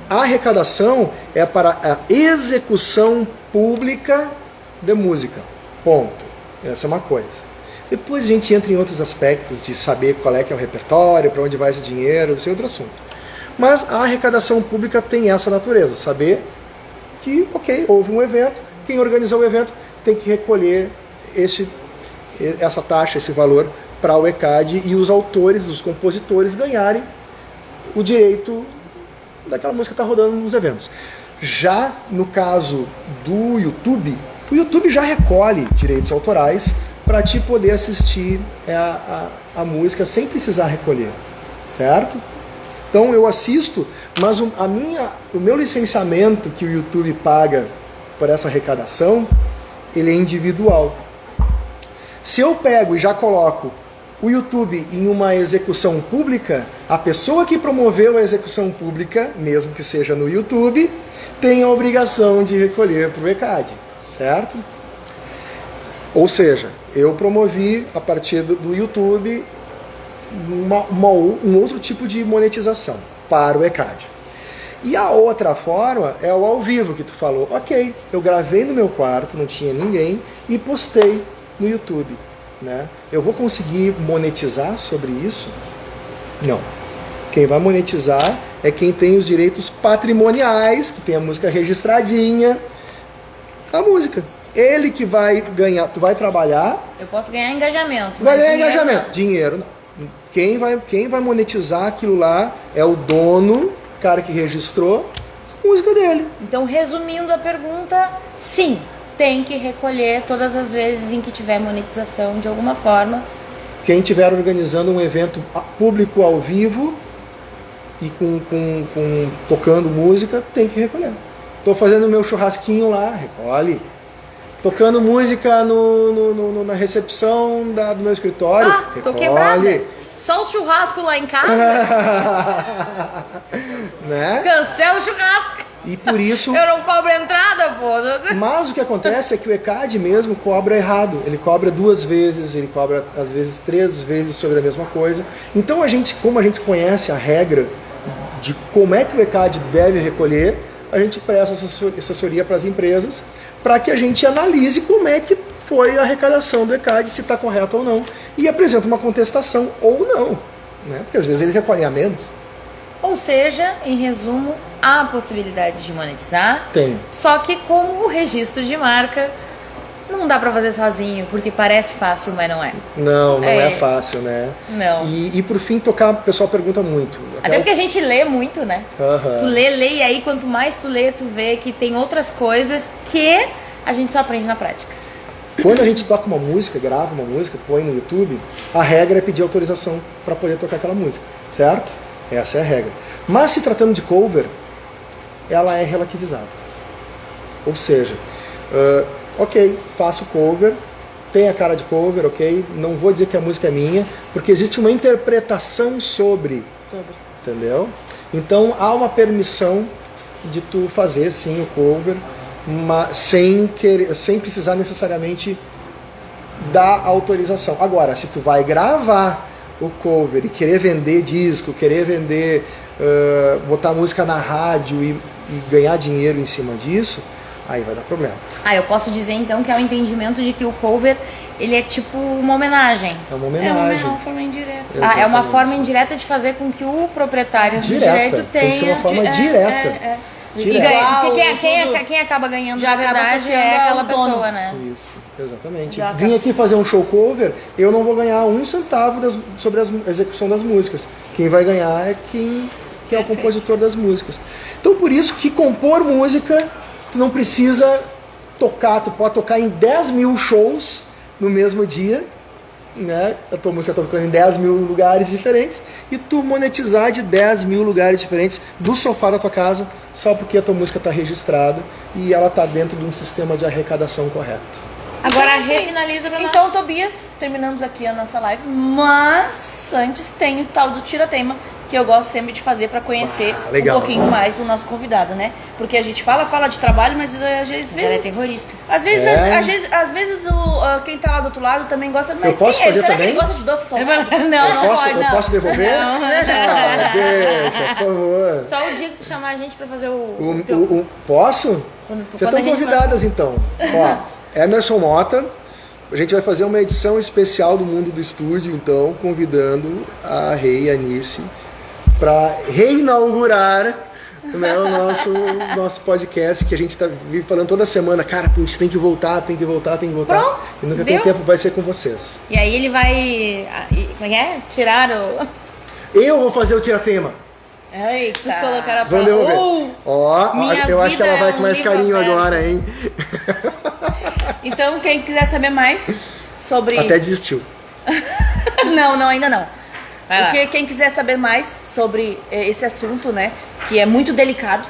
A arrecadação é para a execução pública de música, ponto. Essa é uma coisa. Depois a gente entra em outros aspectos de saber qual é que é o repertório, para onde vai esse dinheiro, isso é outro assunto. Mas a arrecadação pública tem essa natureza, saber que, ok, houve um evento, quem organizou o evento tem que recolher essa taxa, esse valor para o ECAD e os autores, os compositores ganharem o direito daquela música que está rodando nos eventos. Já no caso do YouTube, o YouTube já recolhe direitos autorais para te poder assistir a música sem precisar recolher, certo? Então eu assisto, mas o meu licenciamento que o YouTube paga por essa arrecadação, ele é individual. Se eu pego e já coloco o YouTube em uma execução pública, a pessoa que promoveu a execução pública, mesmo que seja no YouTube, tem a obrigação de recolher para o ECAD, certo? Ou seja, eu promovi a partir do YouTube um outro tipo de monetização para o ECAD. E a outra forma é o ao vivo que tu falou. Ok, eu gravei no meu quarto, não tinha ninguém, e postei no YouTube, né? Eu vou conseguir monetizar sobre isso? Não. Quem vai monetizar é quem tem os direitos patrimoniais, que tem a música registradinha, a música. Ele que vai ganhar, tu vai trabalhar... Eu posso ganhar engajamento. Vai ganhar engajamento. Não. Dinheiro, não. Quem vai monetizar aquilo lá é o dono, o cara que registrou, a música dele. Então, resumindo a pergunta, sim, tem que recolher todas as vezes em que tiver monetização de alguma forma. Quem estiver organizando um evento público ao vivo e tocando música, tem que recolher. Tô fazendo meu churrasquinho lá, recolhe. Tocando música na recepção do meu escritório, recolhe. Tô quebrada. Só o churrasco lá em casa. Né? Cancela o churrasco. E por isso... Eu não cobro entrada, pô. Mas o que acontece é que o ECAD mesmo cobra errado. Ele cobra 2 vezes, ele cobra às vezes 3 vezes sobre a mesma coisa. Então como a gente conhece a regra de como é que o ECAD deve recolher, a gente presta assessoria para as empresas para que a gente analise como é que foi a arrecadação do ECAD, se está correto ou não, e apresenta uma contestação ou não, né? Porque às vezes eles recolhem a menos. Ou seja, em resumo, há a possibilidade de monetizar. Tem. Só que como o registro de marca não dá pra fazer sozinho, porque parece fácil, mas não é. Não é fácil, né? Não. E por fim, tocar, o pessoal pergunta muito. Até porque a gente lê muito, né? Uhum. Tu lê, e aí quanto mais tu lê, tu vê que tem outras coisas que a gente só aprende na prática. Quando a gente toca uma música, grava uma música, põe no YouTube, a regra é pedir autorização para poder tocar aquela música, certo? Essa é a regra. Mas se tratando de cover, ela é relativizada. Ou seja, ok, faço cover, tem a cara de cover, ok, não vou dizer que a música é minha, porque existe uma interpretação sobre. Entendeu? Então há uma permissão de tu fazer sim o cover, mas sem precisar necessariamente dar autorização. Agora, se tu vai gravar o cover e querer vender disco, querer vender, botar música na rádio e ganhar dinheiro em cima disso, aí vai dar problema. Eu posso dizer então que é o entendimento de que o cover, ele é tipo uma homenagem. É uma homenagem. É uma forma indireta. É uma forma indireta de fazer com que o proprietário do direito tenha... Tem que ser uma forma direta. E ganha, porque quem acaba ganhando, já na verdade, é aquela pessoa, né? Isso, exatamente. Vim aqui fazer um show cover, eu não vou ganhar 1 centavo sobre a execução das músicas. Quem vai ganhar é quem é o compositor das músicas. Então, por isso que compor música, tu não precisa tocar, tu pode tocar em 10 mil shows no mesmo dia, né? A tua música está tocando em 10 mil lugares diferentes e tu monetizar de 10 mil lugares diferentes do sofá da tua casa só porque a tua música está registrada e ela está dentro de um sistema de arrecadação correto. Agora Então, refinaliza pra nós. Então, Tobias, terminamos aqui a nossa live, mas antes tem o tal do tira-tema, que eu gosto sempre de fazer para conhecer legal. um pouquinho mais o nosso convidado, né? Porque a gente fala de trabalho, mas às vezes... Ela é terrorista. Às vezes, às vezes quem tá lá do outro lado também gosta, mas Eu posso quem é? fazer Será também? que ele gosta de doce salgado? Eu posso devolver? Não. Deixa, por favor. Só o dia que tu chamar a gente pra fazer o teu... Posso? Já estão convidadas então. Ó, Emerson Mota, a gente vai fazer uma edição especial do Mundo do Estúdio, então, convidando a Rei e a Anice para reinaugurar, né, o nosso podcast, que a gente está falando toda semana. Cara, a gente tem que voltar. Pronto, e nunca tem tempo, vai ser com vocês. E aí ele vai... Como é? Tirar o... Eu vou fazer o tira-tema. Eita. Vocês colocaram a Vamos prova. devolver. Ó, minha eu acho que ela vida vai é com um mais livro carinho aberto. agora, hein? Então, quem quiser saber mais sobre... Até desistiu. Não, ainda não. Vai lá. Porque quem quiser saber mais sobre esse assunto, né, que é muito delicado,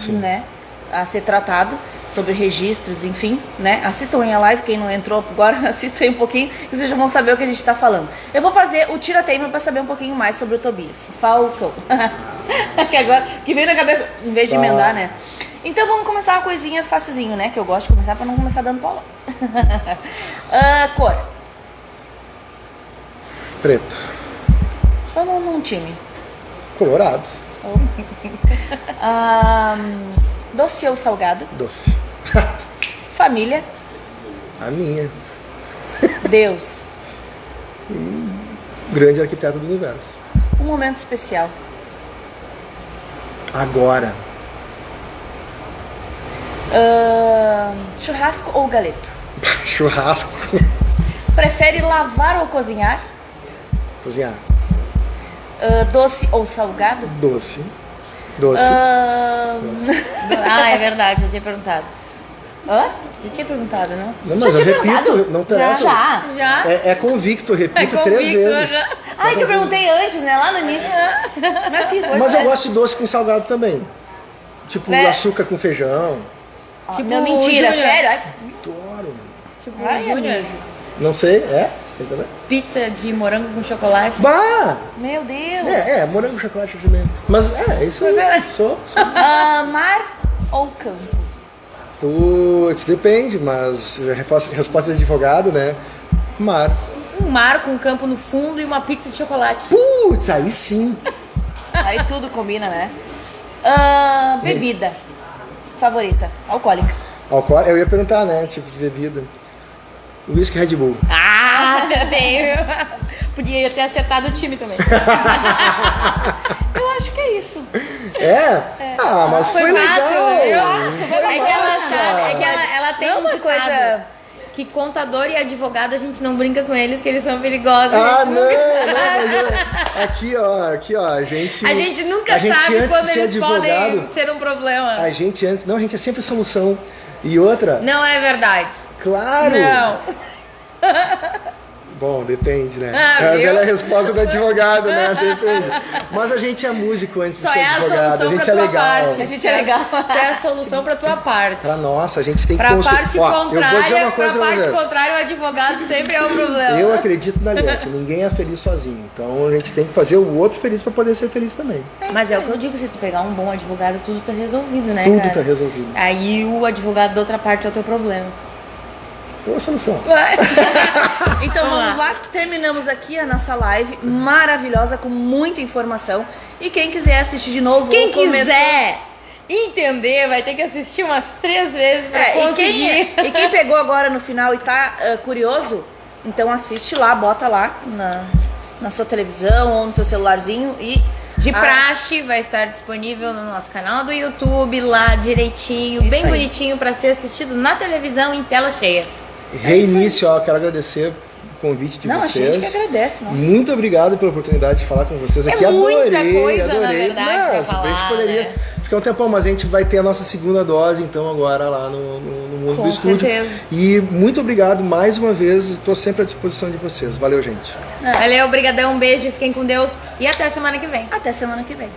né, a ser tratado, sobre registros, enfim, né, assistam aí a live, quem não entrou agora, assistam aí um pouquinho, e vocês já vão saber o que a gente tá falando. Eu vou fazer o tira-tema para saber um pouquinho mais sobre o Tobias Falcão, que veio na cabeça, em vez de emendar, né. Então vamos começar uma coisinha facilzinho, né, que eu gosto de começar para não começar dando bola. Cor. Preto. Vamos num time. Colorado. Doce ou salgado? Doce. Família. A minha. Deus. Grande arquiteto do universo. Um momento especial. Agora. Churrasco ou galeto? Churrasco. Prefere lavar ou cozinhar? Cozinhar. Doce ou salgado? Doce. É verdade, eu tinha perguntado. Hã? Já tinha perguntado, não? Não, mas eu repito, não interessa. Já. Já? É convicto, eu repito 3 vezes. Ai, que eu perguntei antes, né? Lá no início. Mas sim, pois Mas é. eu gosto de doce com salgado também. Tipo açúcar com feijão. Tipo, não, mentira, Júnior. sério? Ai, Adoro. Tipo, Ai, Júnior. amigo. Não sei, é? Sei também. Pizza de morango com chocolate. Bah! Meu Deus. Morango, chocolate também. Mas é isso aí. Sou. Mar ou campo? Putz, depende, mas resposta de advogado, né? Mar. Um mar com um campo no fundo e uma pizza de chocolate. Putz, aí sim. Aí tudo combina, né? Bebida favorita, alcoólica. Álcool, eu ia perguntar, né? Tipo de bebida. Whisky Red Bull. Ah, acertei. Podia ter acertado o time também. Eu acho que é isso. É? Ah, mas foi, Foi fácil, legal. viu? Foi É que ela massa. sabe, é que ela tem Não um uma ditado coisa- que contador e advogado a gente não brinca com eles, que eles são perigosos. Ah, a não, gente mas aqui, ó, a gente nunca a gente sabe antes quando de ser eles advogado, podem ser um problema. a gente é sempre solução. E outra, Não é verdade. claro. Não. Bom, depende, né? Ah, É a viu? velha resposta do advogado, né? Depende. Mas a gente é músico antes Só de ser é a advogado. solução A gente pra é tua legal. parte. A gente é legal. Tu é a solução pra tua parte. Pra nossa, a gente tem que Pra construir. parte Ó, eu vou dizer contrária, uma coisa pra pra parte vocês. contrária, o advogado sempre é o problema. Eu acredito na aliança. Ninguém é feliz sozinho. Então a gente tem que fazer o outro feliz pra poder ser feliz também. Mas é o que eu digo, se tu pegar um bom advogado, tudo tá resolvido, né, Tudo cara? tá resolvido. Aí o advogado da outra parte é o teu problema. Boa solução. Então vamos lá, terminamos aqui a nossa live maravilhosa com muita informação. E quem quiser assistir de novo, Quem ou começou- quiser entender, vai ter que assistir umas 3 vezes pra e conseguir. quem pegou agora no final e tá curioso, então assiste lá, bota lá na sua televisão ou no seu celularzinho e De praxe, vai estar disponível no nosso canal do YouTube, lá direitinho, Isso bem aí. bonitinho, pra ser assistido na televisão em tela cheia. Reinício, ó, quero agradecer o convite de Não, a vocês. gente que agradece, nossa. Muito obrigado pela oportunidade de falar com vocês aqui. muita Adorei, coisa, na adorei. verdade, pra A gente falar, poderia né? ficar um tempão, mas a gente vai ter a nossa segunda dose, então, agora lá no mundo Com do estúdio. certeza. E muito obrigado mais uma vez. Estou sempre à disposição de vocês. Valeu, gente. Valeu, brigadão, um beijo, fiquem com Deus e até semana que vem. Até semana que vem.